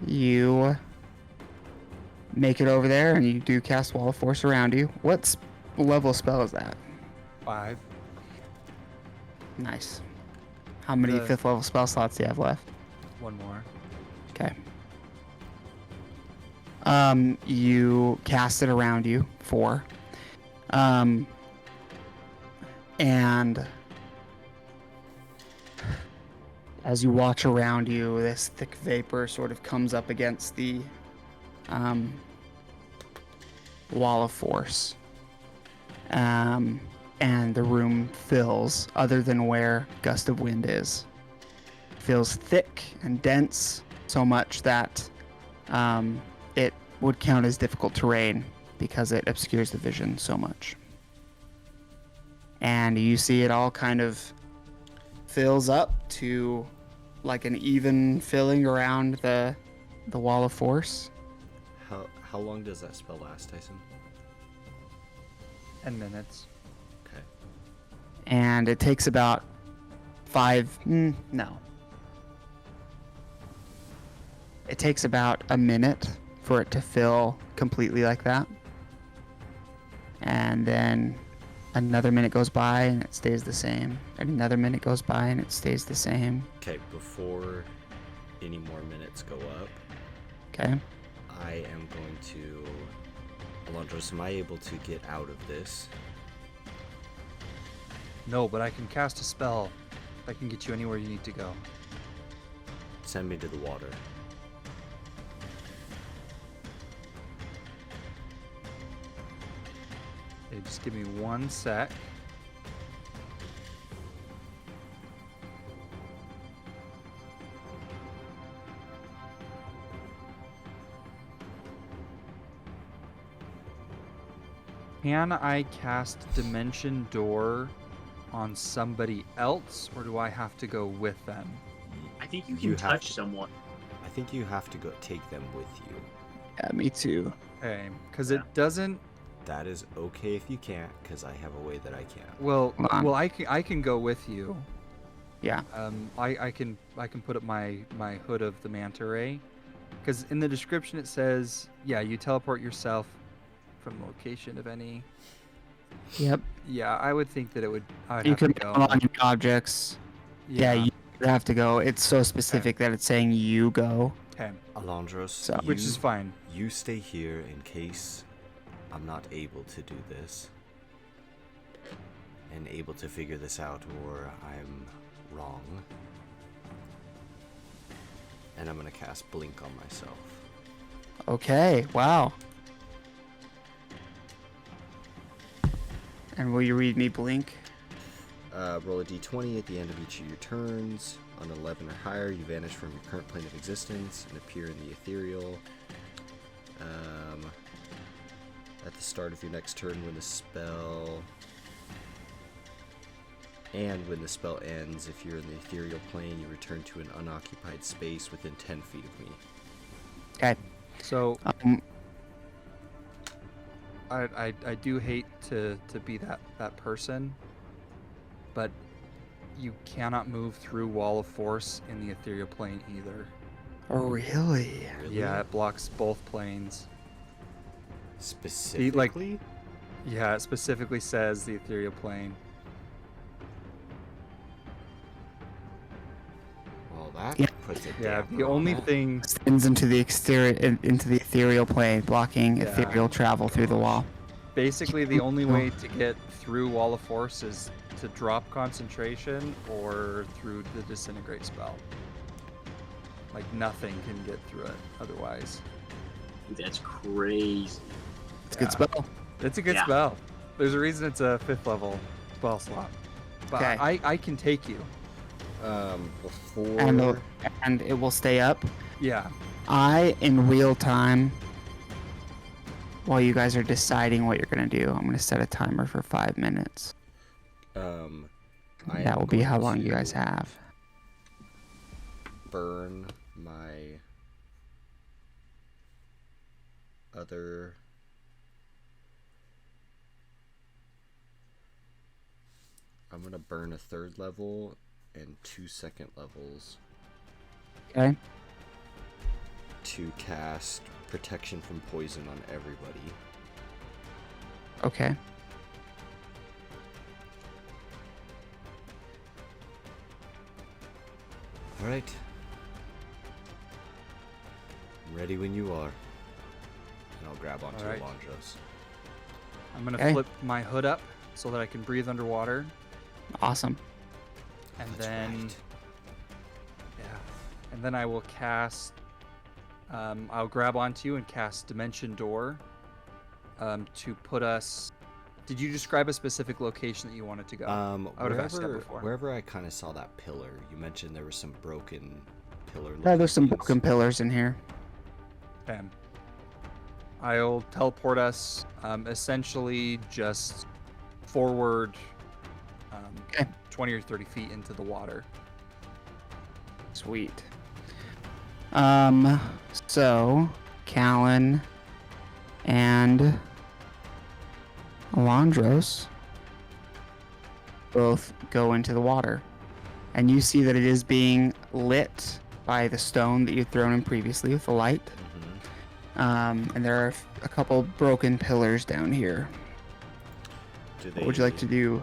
You make it over there, and you do cast Wall of Force around you. What level spell is that? 5. Nice. How many The- 5th level spell slots do you have left? One more. Okay. You cast it around you, 4. And as you watch around you, this thick vapor sort of comes up against the Wall of Force. And the room fills, other than where Gust of Wind is. Feels thick and dense, so much that it would count as difficult terrain because it obscures the vision so much. And you see it all kind of fills up to like an even filling around the Wall of Force. How long does that spell last, Tyson? 10 minutes. Okay. And it takes about 5... no. It takes about a minute for it to fill completely like that. And then another minute goes by and it stays the same. And another minute goes by and it stays the same. Okay, before any more minutes go up, Okay. I am going to... Alondros, am I able to get out of this? No, but I can cast a spell. I can get you anywhere you need to go. Send me to the water. Okay, just give me 1 sec. Can I cast Dimension Door on somebody else, or do I have to go with them? I think you You can have touch to. someone. I think you have to go take them with you. Yeah, me too. Okay, because Yeah. it doesn't. That is okay if you can't, because I have a way that I can. Well, Hold on. I can go with you. Yeah. I can put up my hood of the manta ray, because in the description it says, yeah, you teleport yourself from the location of any. Yep. Yeah, I would think that I'd You have can to go. unlock any objects. Yeah, you have to go. It's so specific that it's saying you go. Okay, Alondros, So- which is fine. You stay here in case I'm not able to do this. And able to figure this out, or I'm wrong. And I'm gonna cast Blink on myself. Okay. Wow. And will you read me blink? Roll a d20 at the end of each of your turns. On 11 or higher, you vanish from your current plane of existence and appear in the ethereal. At the start of your next turn, when the spell... And when the spell ends, if you're in the ethereal plane, you return to an unoccupied space within 10 feet of me. Okay. So Um, I do hate to be that person, but you cannot move through Wall of Force in the ethereal plane either. oh, really? Really? Yeah, it blocks both planes. Specifically? Yeah, it specifically says the ethereal plane. Well, that Yeah. puts it Yeah, down. the only thing. Extends into the exterior, into the ethereal plane, blocking Yeah. ethereal travel through the wall. Basically, the only way to get through Wall of Force is to drop concentration or through the disintegrate spell. Like nothing can get through it otherwise. Dude, that's crazy. It's a good spell. It's a good Yeah. spell. There's a reason it's a 5th level spell slot. But Okay. I can take you. Before... And it will stay up. Yeah. In real time, while you guys are deciding what you're gonna do, I'm gonna set a timer for 5 minutes. I That am will be going how long you guys to have. burn my other... I'm gonna burn a 3rd level and 2 2nd levels Okay. to cast protection from poison on everybody. Okay. Alright. Ready when you are. And I'll grab onto Alright. Alondros. I'm going to Okay. flip my hood up so that I can breathe underwater. Awesome. And That's then, right. yeah. And then I will cast, I'll grab onto you and cast Dimension Door to put us. Did you describe a specific location that you wanted to go? I would have asked that before. Wherever I kind of saw that pillar, you mentioned there was some broken pillar. Yeah, there's some things. broken pillars in here. Okay. I'll teleport us essentially just forward Okay. 20 or 30 feet into the water. Sweet. So Callan and Alondros both go into the water, and you see that it is being lit by the stone that you'd thrown in previously with the light. And there are a couple broken pillars down here. What would you like to do?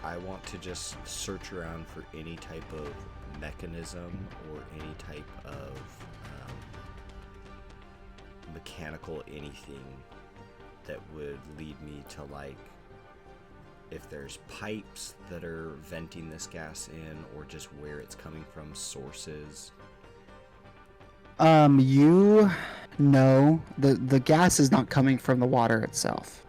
I want to just search around for any type of mechanism or any type of mechanical anything that would lead me to, like, if there's pipes that are venting this gas in, or just where it's coming from, sources. You know the gas is not coming from the water itself.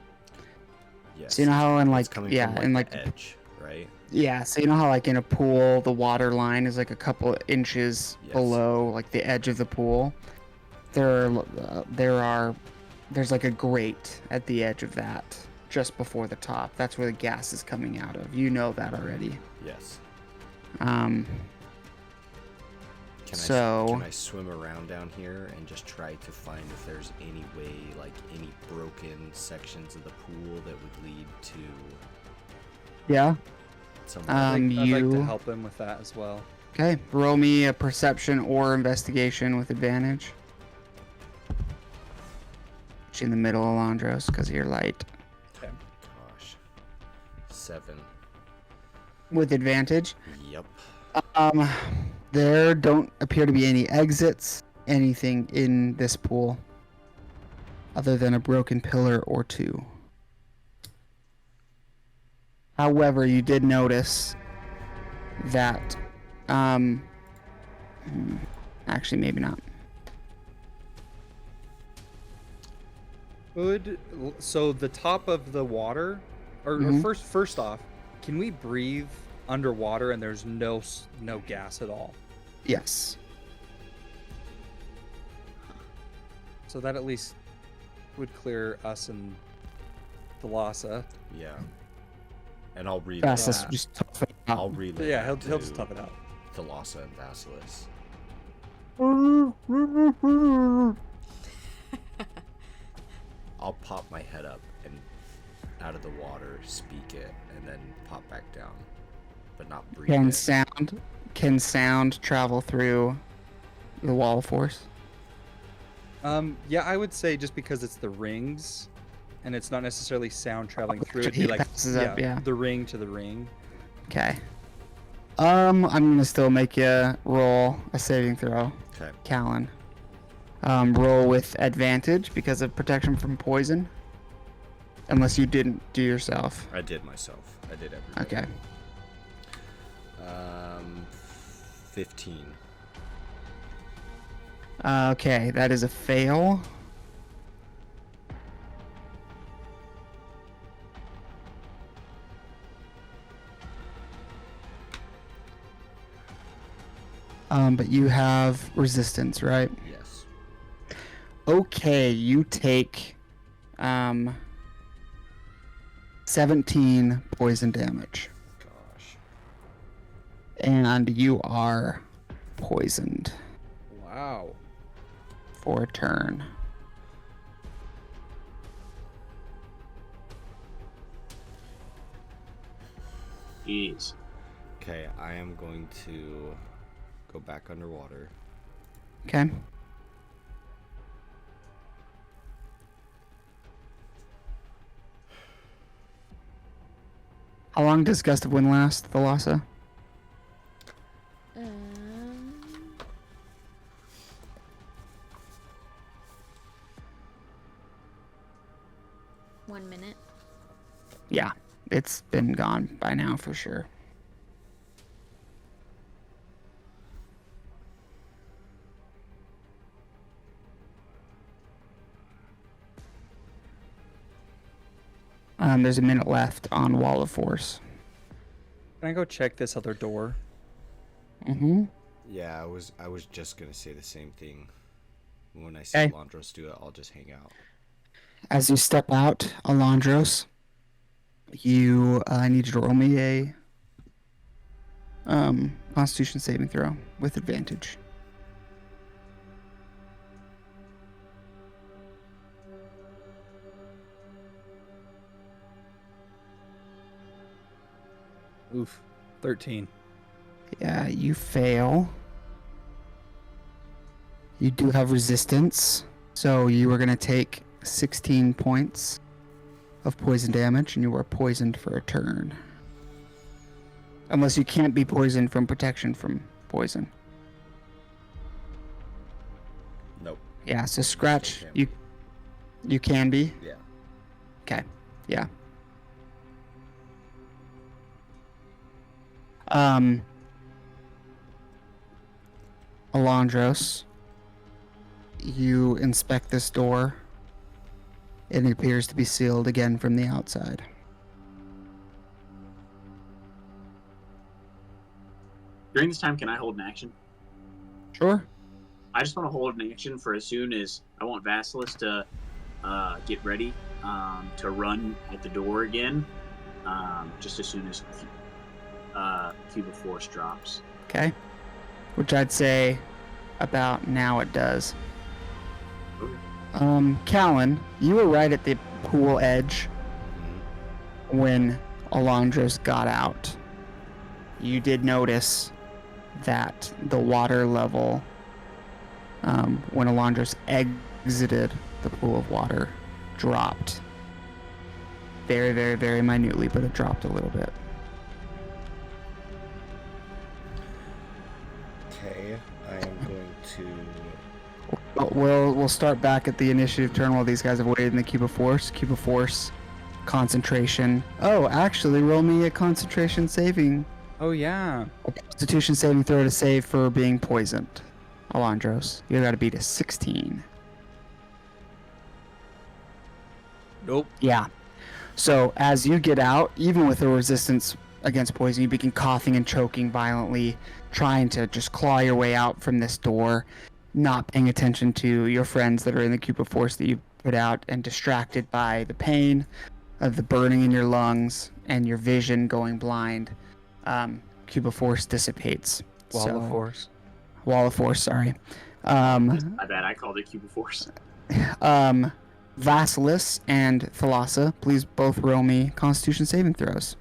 Yes. So you know how in it's like coming yeah, from, in the like edge, right? yeah, so you know how like in a pool the water line is like a couple inches Yes. below like the edge of the pool. There's like a grate at the edge of that, just before the top. That's where the gas is coming out of. You know that already. Yes. Um, Can I swim around down here and just try to find if there's any way, like any broken sections of the pool that would lead to yeah. somewhere? I'd like to You help him with that as well. okay? Roll me a perception or investigation with advantage. Put you in the middle, Alondros, because you're light. Okay. Gosh. 7. With advantage. Yep. There don't appear to be any exits, anything in this pool, other than a broken pillar or two. However, you did notice that, actually, maybe not. So the top of the water, or first off, can we breathe underwater and there's no gas at all? Yes. So that at least would clear us and Thalassa. Yeah. And I'll relay. Fastest, that. just tough it out. I'll relay. Yeah, that he'll just to tough it out. Thalassa and Basilisk. I'll pop my head up and out of the water, speak it, and then pop back down, but not breathe it. Can sound travel through the wall of force? Yeah, I would say just because it's the rings, and it's not necessarily sound traveling through. It'd be He like passes up, yeah. the ring to the ring. Okay. I'm gonna still make you roll a saving throw, Okay. Callan. Roll with advantage because of protection from poison. Unless you didn't do yourself. I did myself. I did everything. Okay. 15. Okay, that is a fail. But you have resistance, right? Yes. Okay, you take 17 poison damage. Gosh. And you are poisoned Wow. for a turn. Jeez. Okay, I am going to go back underwater. Okay. How long does Gust of Wind last, Thalassa? Um, 1 minute. Yeah, it's been gone by now for sure. There's a minute left on Wall of Force. Can I go check this other door? Mm-hmm. Yeah, I was just gonna say the same thing. When I see Okay. Landros do it, I'll just hang out. As you step out, Alondros, you need you to roll me a Constitution saving throw with advantage. Oof. 13. Yeah, you fail. You do have resistance, so you are going to take 16 points of poison damage, and you are poisoned for a turn. Unless you can't be poisoned from protection from poison. Nope. Yeah, so Scratch, Still can you can be. Yeah. Okay, yeah. Alondros, you inspect this door. It appears to be sealed again from the outside. During this time, can I hold an action? Sure. I just want to hold an action for as soon as I want Basilisk to get ready. to run at the door again, just as soon as Cube of Force drops. Okay. Which I'd say about now it does. Okay. Callan, you were right at the pool edge when Alondros got out. You did notice that the water level, when Alondros exited the pool of water, dropped. Very, very, very minutely, but it dropped a little bit. Okay, I am going to. We'll start back at the initiative turn while these guys have waited in the Cube of Force. Cube of Force, concentration. Oh, actually, roll me a concentration saving. Oh yeah. A Constitution saving throw to save for being poisoned. Alondros, you got to beat a 16. Nope. Yeah. So as you get out, even with the resistance against poison, you begin coughing and choking violently, trying to just claw your way out from this door, not paying attention to your friends that are in the Cube of Force that you put out, and distracted by the pain of the burning in your lungs and your vision going blind. Cube of Force dissipates. Wall of Force. Wall of Force, sorry. My bad, I called it Cube of Force. Vasilis and Thalassa, please both roll me Constitution saving throws.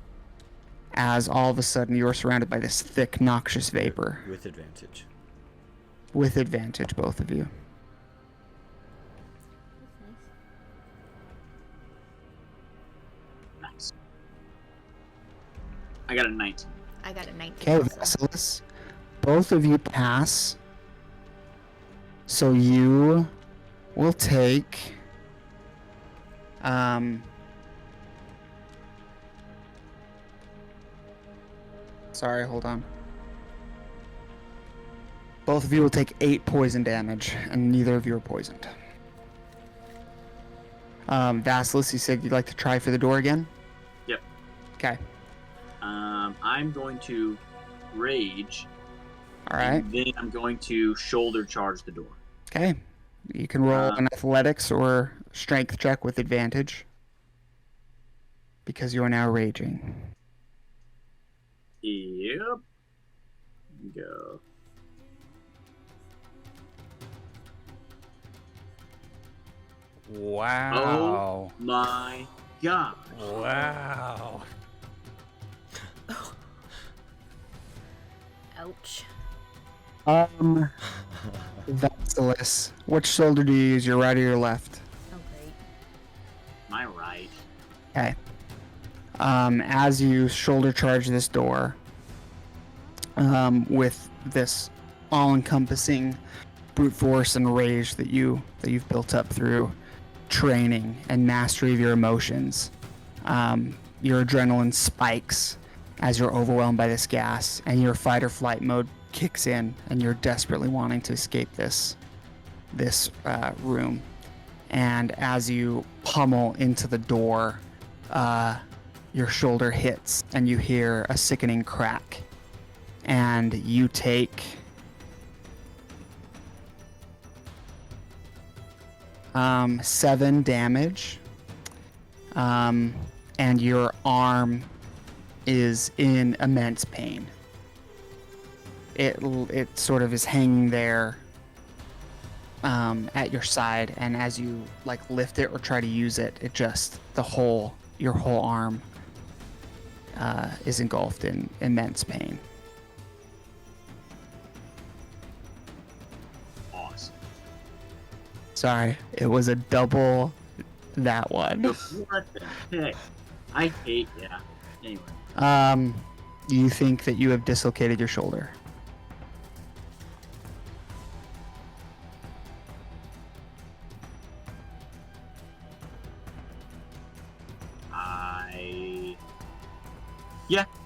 As all of a sudden you are surrounded by this thick, noxious vapor. With advantage. With advantage, both of you. Nice. I got a 19. I got a 19. Okay, also. Vasilis, both of you pass. So you will take... Sorry, hold on. Both of you will take 8 poison damage, and neither of you are poisoned. Vasilis, you said you'd like to try for the door again? Yep. Okay. I'm going to rage. Alright. And then I'm going to shoulder charge the door. Okay. You can roll an athletics or strength check with advantage. Because you are now raging. Yep. Go. Wow. Oh my god. Wow. Ouch. Vasilis, which shoulder do you use, your right or your left? Oh, great. My right. Okay. As you shoulder charge this door, with this all-encompassing brute force and rage that you've built up through training and mastery of your emotions, your adrenaline spikes as you're overwhelmed by this gas, and your fight or flight mode kicks in, and you're desperately wanting to escape this room. And as you pummel into the door, your shoulder hits, and you hear a sickening crack, and you take 7 damage, and your arm is in immense pain. It sort of is hanging there at your side, and as you like lift it or try to use it, it just your whole arm is engulfed in immense pain. Awesome. Sorry, it was a double that one. What the heck? I hate, yeah. Anyway. You think that you have dislocated your shoulder.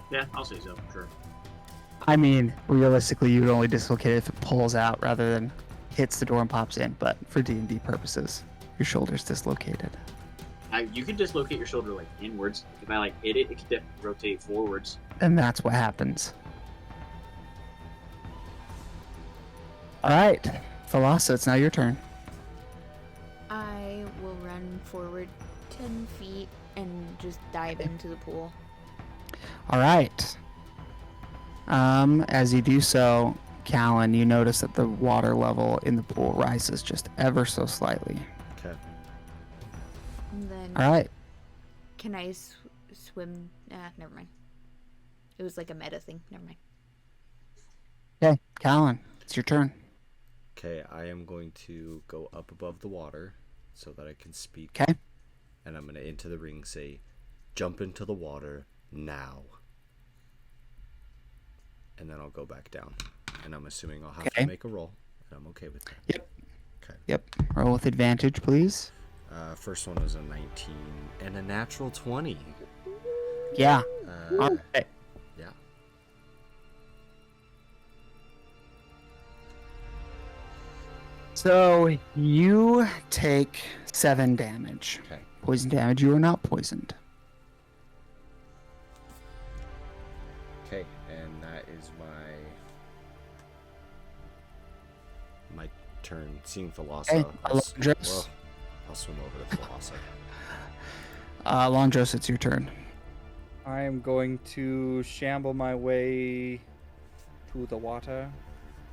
Yeah, I'll say so, sure. I mean, realistically, you would only dislocate it if it pulls out rather than hits the door and pops in, but for D&D purposes, your shoulder's dislocated. You can dislocate your shoulder like inwards. If I like hit it, it can rotate forwards. And that's what happens. Alright, Thalassa, it's now your turn. I will run forward to 10 feet and just dive into the pool. All right. As you do so, Callan, you notice that the water level in the pool rises just ever so slightly. Okay. And then All right. can I swim? Never mind. It was like a meta thing. Never mind. Okay, Callan, it's your turn. Okay, I am going to go up above the water so that I can speak. Okay. And I'm going to into the ring say, jump into the water now. And then I'll go back down. And I'm assuming I'll have to make a roll. And I'm okay with that. Yep. Okay. Yep. Roll with advantage, please. First one was a 19 and a natural 20. Yeah. All right. Yeah. So you take 7 damage. Okay. Poison damage. You are not poisoned. Okay, and that is my turn. Seeing Thalassa, Hey, I'll Alondros. swim over to Thalassa. Londros, it's your turn. I am going to shamble my way to the water.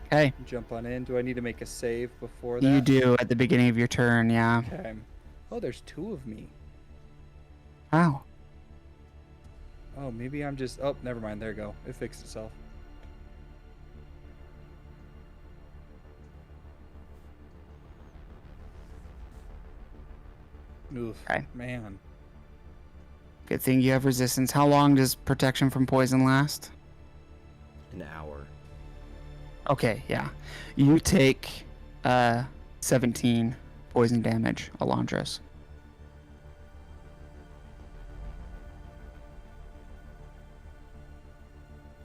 Okay. Jump on in. Do I need to make a save before that? You do at the beginning of your turn, yeah. Okay. Oh, there's 2 of me. Wow. Oh, maybe I'm just... Oh, never mind. There you go. It fixed itself. Oof. Okay. Man. Good thing you have resistance. How long does protection from poison last? An hour. Okay, yeah. You take 17 poison damage, Alondros.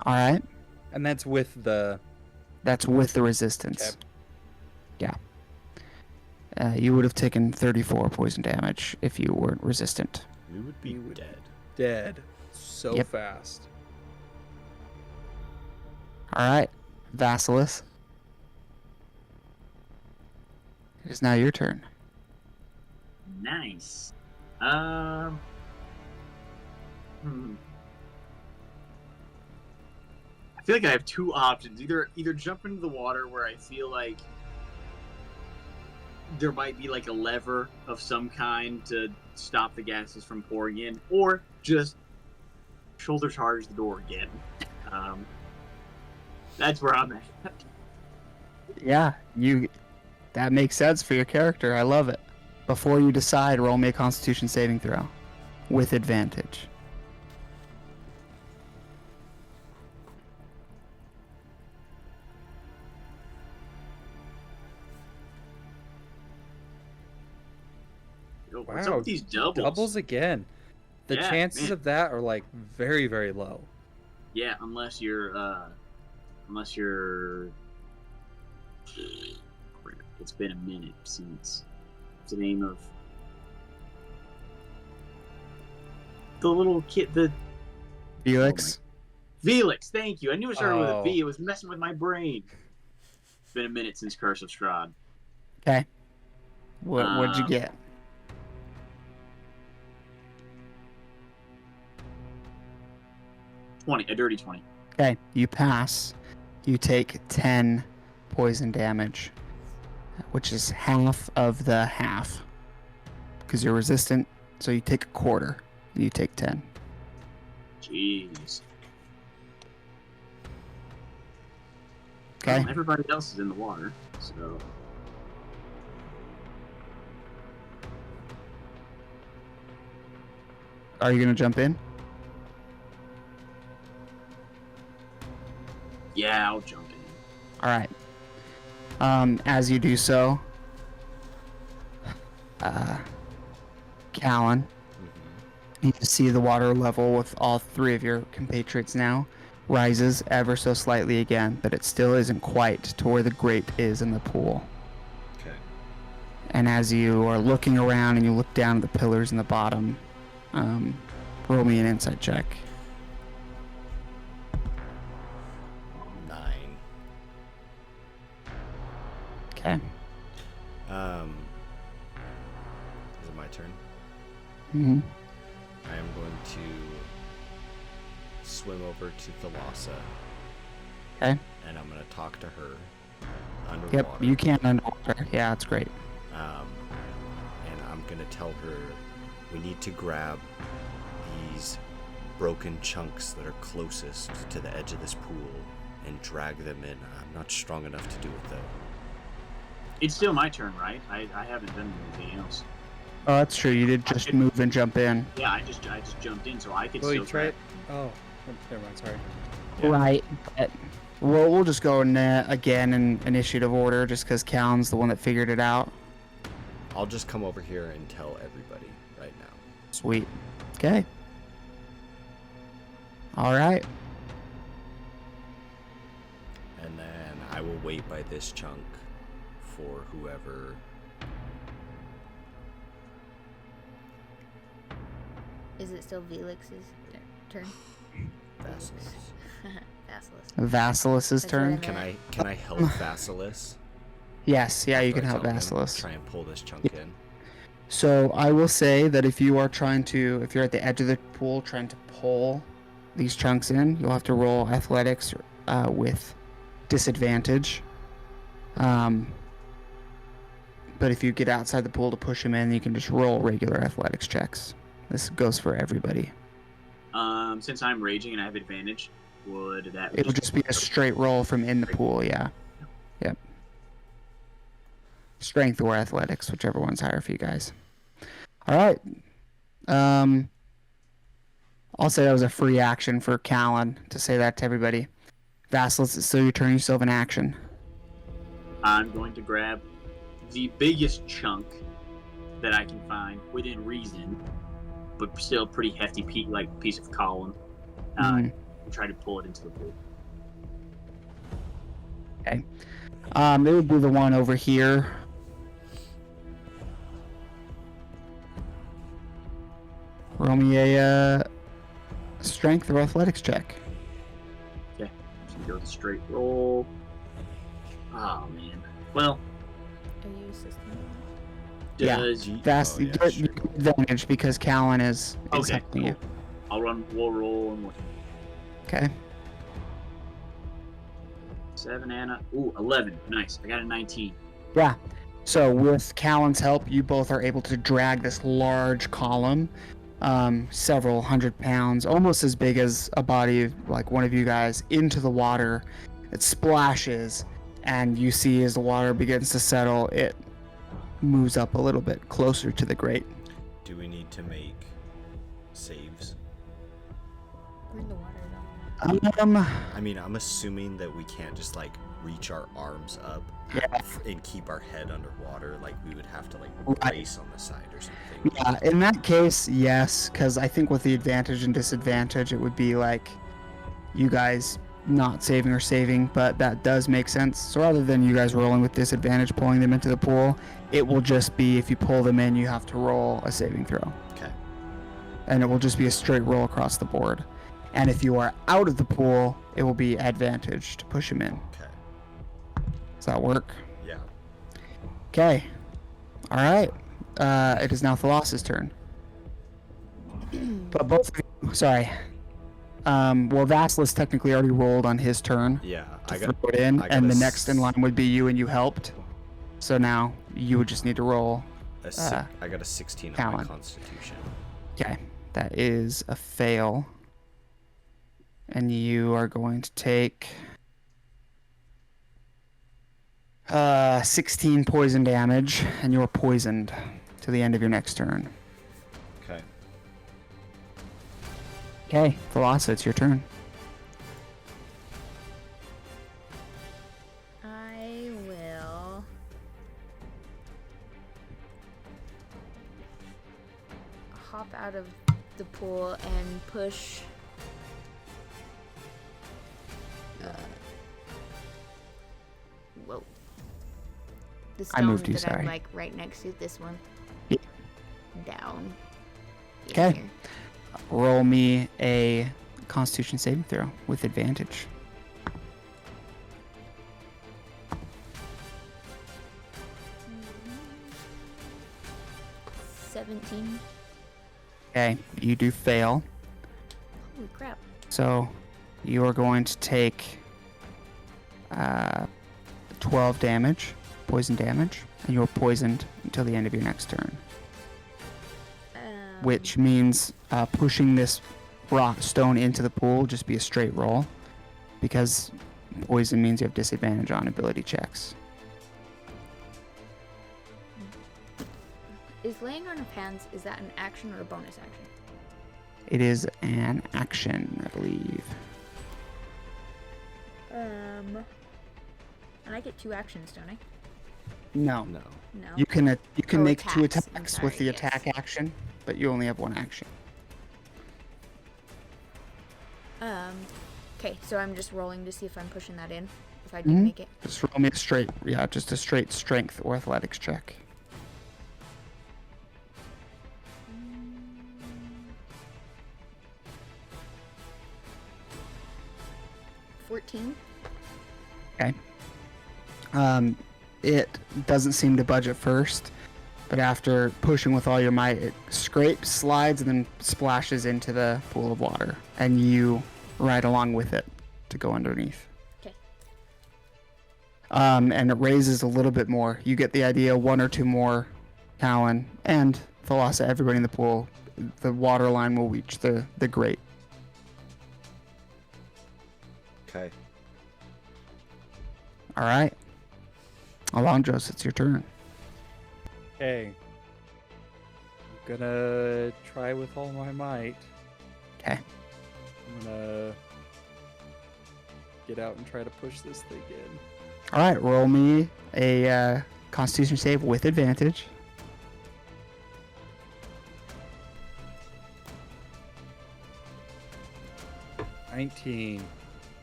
All right. And that's with the... That's with the resistance. Okay. Yeah. You would have taken 34 poison damage if you weren't resistant. We would be dead. Dead. So Yep. fast. All right, Vasilis. It is now your turn. Nice. I feel like I have 2 options. Either jump into the water where I feel like there might be like a lever of some kind to stop the gases from pouring in, or just shoulder charge the door again. That's where I'm at. Yeah, that makes sense for your character. I love it. Before you decide, roll me a Constitution saving throw with advantage. Yo, what's up Wow. with these doubles? Doubles again. The Yeah, chances man. of that are like very, very low. Yeah, unless you're it's been a minute since what's the name of the little kid, the Felix? Felix. Thank you. I knew it started with a Oh. V. It was messing with my brain. It's been a minute since Curse of Strahd. Okay. What'd you get? A dirty 20. Okay, you pass. You take 10 poison damage, which is half of the half. Because you're resistant, so you take a quarter, and you take 10. Jeez. Okay? Well, everybody else is in the water, so Are you going to jump in? yeah, I'll jump in. All right. As you do so, Callan, you can see the water level with all 3 of your compatriots now rises ever so slightly again, but it still isn't quite to where the grate is in the pool. Okay. And as you are looking around and you look down at the pillars in the bottom, roll me an insight check. 9. Okay. Is it my turn? Mhm. I am going to swim over to Thalassa. Okay. And I'm going to talk to her Yep, underwater. you can underwater. Yeah, that's great. And I'm going to tell her we need to grab these broken chunks that are closest to the edge of this pool and drag them in. I'm not strong enough to do it, though. It's still my turn, right? I haven't done anything else. Oh, that's true. You did just move and jump in. Yeah, I just jumped in, so I could Well, still you tried. grab. Oh, never mind. Sorry. Yeah. Right. But we'll just go in again in initiative order just because Callan's the one that figured it out. I'll just come over here and tell everybody right now. Sweet. Okay. All right. And then I will wait by this chunk for whoever. Is it still Velix's turn? Vasilis. Vasilis. Vasilis's That's what I turn. meant. Can I help Vasilis? Yes. Yeah, you After can I help tell him, Vasilis. Try and pull this chunk in. So I will say that if you're at the edge of the pool trying to pull these chunks in, you'll have to roll athletics with disadvantage. But if you get outside the pool to push them in, you can just roll regular athletics checks. This goes for everybody. Since I'm raging and I have advantage, would that? It would just be a straight roll from in the pool, yeah. Yep. Strength or athletics, whichever one's higher for you guys. All right. I'll say that was a free action for Callan to say that to everybody. Vasilis, it's still your turn. You still have an action. I'm going to grab the biggest chunk that I can find within reason, but still pretty hefty piece of column, and try to pull it into the pool. Okay. It would be the one over here. Roll me a strength or athletics check. Okay, so go with a straight roll. Oh man. Well, Are you assisting? does Yeah. Oh, You yeah, get sure. advantage because Callan is okay? helping you. Cool. We'll roll and Okay. 7 and 11. Nice. I got a 19. Yeah. So with Callan's help, you both are able to drag this large column, several 100 pounds, almost as big as a body of like one of you guys, into the water. It splashes, and you see as the water begins to settle, it moves up a little bit closer to the grate. Do we need to make saves? We're in the water though. I mean, I'm assuming that we can't just like reach our arms up and keep our head underwater. Like we would have to like Right. brace on the side or something. Yeah, in that case, yes, because I think with the advantage and disadvantage, it would be like you guys not saving or saving, but that does make sense. So rather than you guys rolling with disadvantage, pulling them into the pool, it will just be if you pull them in, you have to roll a saving throw. Okay. And it will just be a straight roll across the board. And if you are out of the pool, it will be advantage to push them in. Okay. Does that work? Yeah. Okay. All right. It is now Thalas's turn. But both of you, sorry. Well, Vasilis technically already rolled on his turn Yeah. to throw it in, I got and a the next in line would be you, and you helped. So now you would just need to roll. I got a 16 on my Callan. Constitution. Okay, that is a fail. And you are going to take 16 poison damage, and you are poisoned to the end of your next turn. Okay. Okay, Thalassa, it's your turn. I will hop out of the pool and push whoa. The I stone moved you, that sorry. I'm like right next to this one. Yeah. Down. in Okay. here. Roll me a Constitution saving throw with advantage. 17. Okay, you do fail. Holy crap. So you are going to take 12 damage, poison damage, and you are poisoned until the end of your next turn. Which means pushing this rock stone into the pool will just be a straight roll, because poison means you have disadvantage on ability checks. Is laying on of hands, is that an action or a bonus action? It is an action, I believe. And I get 2 actions, don't I? No. No. No. You can make 2 attacks. I'm attacks sorry, with the yes. attack action, but you only have 1 action. Okay, so I'm just rolling to see if I'm pushing that in. If I do make it. Just roll me a straight, just a straight strength or athletics check. 14. Okay. It doesn't seem to budge at first, but after pushing with all your might, it scrapes, slides, and then splashes into the pool of water, and you ride along with it to go underneath. Okay. And it raises a little bit more. You get the idea, 1 or 2 more, Talon, and Thalassa, everybody in the pool, the water line will reach the grate. Okay. All right. Alondros, it's your turn. Okay. I'm gonna try with all my might. Okay. I'm gonna get out and try to push this thing in. All right, roll me a Constitution save with advantage. $19.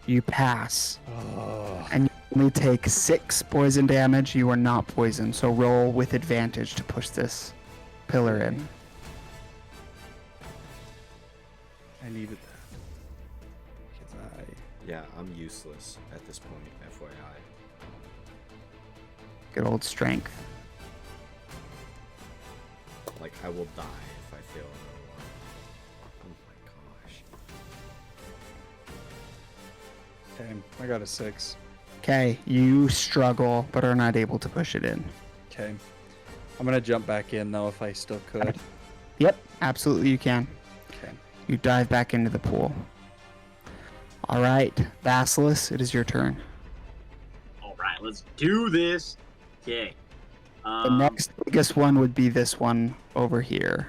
You pass, Oh. and you only take 6 poison damage. You are not poisoned, so roll with advantage to push this pillar in. I needed that. Because Yeah, I'm useless at this point, FYI. Good old strength. Like, I will die if I fail another one. Oh my gosh. Okay, I got a 6. Okay, you struggle, but are not able to push it in. Okay. I'm gonna jump back in though if I still could. Yep, absolutely you can. Okay. You dive back into the pool. All right, Basilisk, it is your turn. All right, let's do this. Okay. The next biggest one would be this one over here.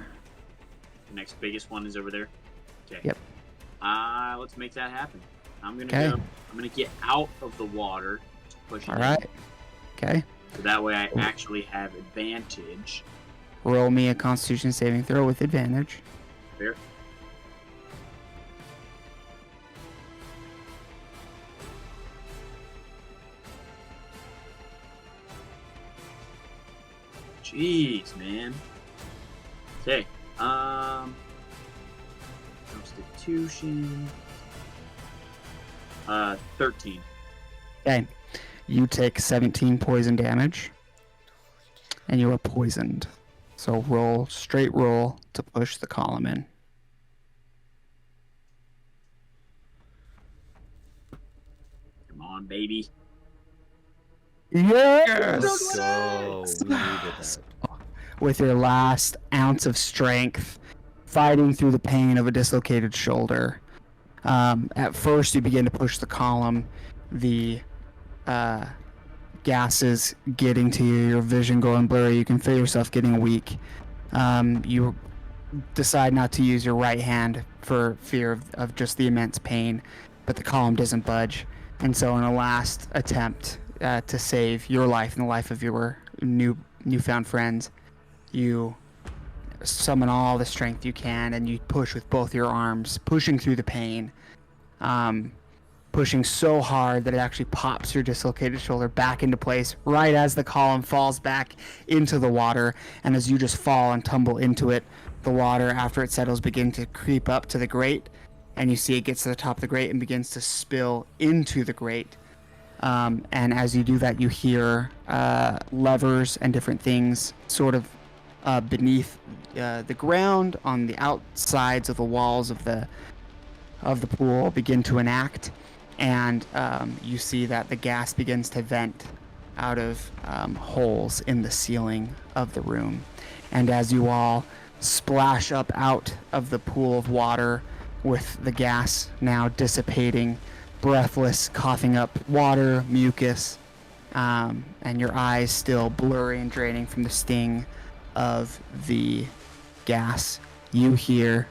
The next biggest one is over there. Okay. Yep. Let's make that happen. I'm gonna Okay. go. I'm gonna get out of the water to push it. All in. right. Okay. So that way I actually have advantage. Roll me a Constitution saving throw with advantage. There. Jeez, man. Okay. Constitution. 13. Okay. You take 17 poison damage, and you are poisoned. So straight roll to push the column in. Come on, baby. Yes! Let's go. We needed that. With your last ounce of strength, fighting through the pain of a dislocated shoulder. At first, you begin to push the column. The gases getting to you, your vision going blurry. You can feel yourself getting weak. You decide not to use your right hand for fear of just the immense pain, but the column doesn't budge. And so in a last attempt to save your life and the life of your newfound friends, you summon all the strength you can and you push with both your arms, pushing through the pain, pushing so hard that it actually pops your dislocated shoulder back into place right as the column falls back into the water. And as you just fall and tumble into it, the water, after it settles, begins to creep up to the grate, and you see it gets to the top of the grate and begins to spill into the grate. And as you do that, you hear levers and different things sort of beneath the ground on the outsides of the walls of the pool begin to enact, and you see that the gas begins to vent out of holes in the ceiling of the room. And as you all splash up out of the pool of water with the gas now dissipating, breathless, coughing up water, mucus, and your eyes still blurry and draining from the sting of the gas, you hear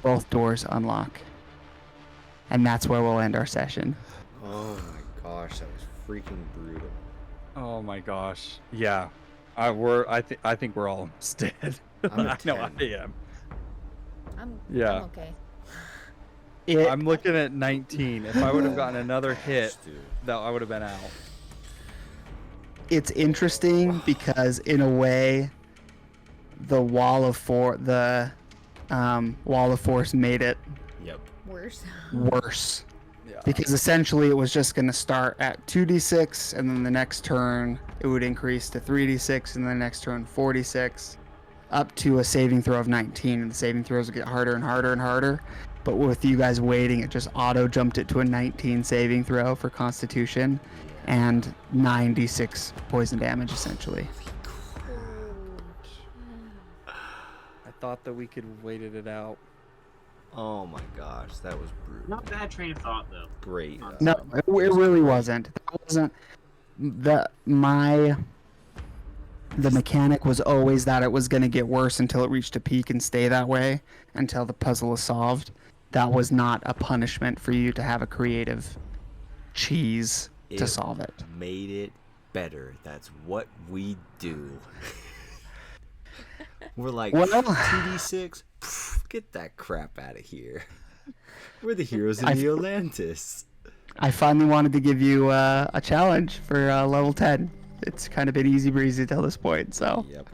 both doors unlock. And that's where we'll end our session. Oh my gosh, that was freaking brutal. Oh my gosh. Yeah. I think we're all almost dead. I'm a I know I 10. am. I'm okay. I'm looking at 19. If I would have gotten another hit, Dude. that I would have been out. It's interesting because in a way, the wall of force made it Yep. Worse. worse. Yeah. Because essentially it was just going to start at 2d6, and then the next turn it would increase to 3d6, and then the next turn 4d6, up to a saving throw of 19, and the saving throws would get harder and harder and harder. But with you guys waiting, it just auto jumped it to a 19 saving throw for Constitution, and 96 poison damage essentially. I thought that we could have waited it out. Oh my gosh, that was brutal. Not bad train of thought though. Great. No, it really wasn't. That wasn't the mechanic was always that it was going to get worse until it reached a peak and stay that way until the puzzle is solved. That was not a punishment for you to have a creative cheese to It solve it. Made it better. That's what we do. We're like, Well- 2d6? Pff, get that crap out of here. We're the heroes of Neolantis. I finally wanted to give you a challenge for level 10. It's kind of been easy breezy till this point, so Yep.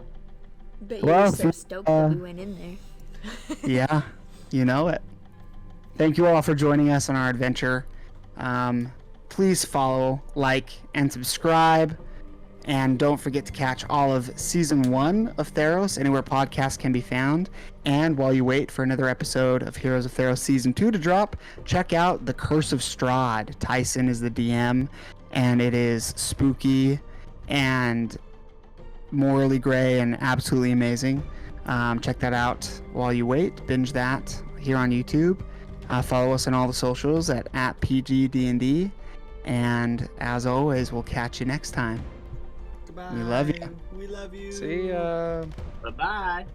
Bet you Well, were so stoked that we went in there. yeah, you know it. Thank you all for joining us on our adventure. Please follow, like, and subscribe. And don't forget to catch all of Season 1 of Theros anywhere podcasts can be found. And while you wait for another episode of Heroes of Theros Season 2 to drop, check out The Curse of Strahd. Tyson is the DM, and it is spooky and morally gray and absolutely amazing. Check that out while you wait. Binge that here on YouTube. Follow us on all the socials at PG-DND. And as always, we'll catch you next time. Goodbye. We love you. We love you. See ya. Bye bye.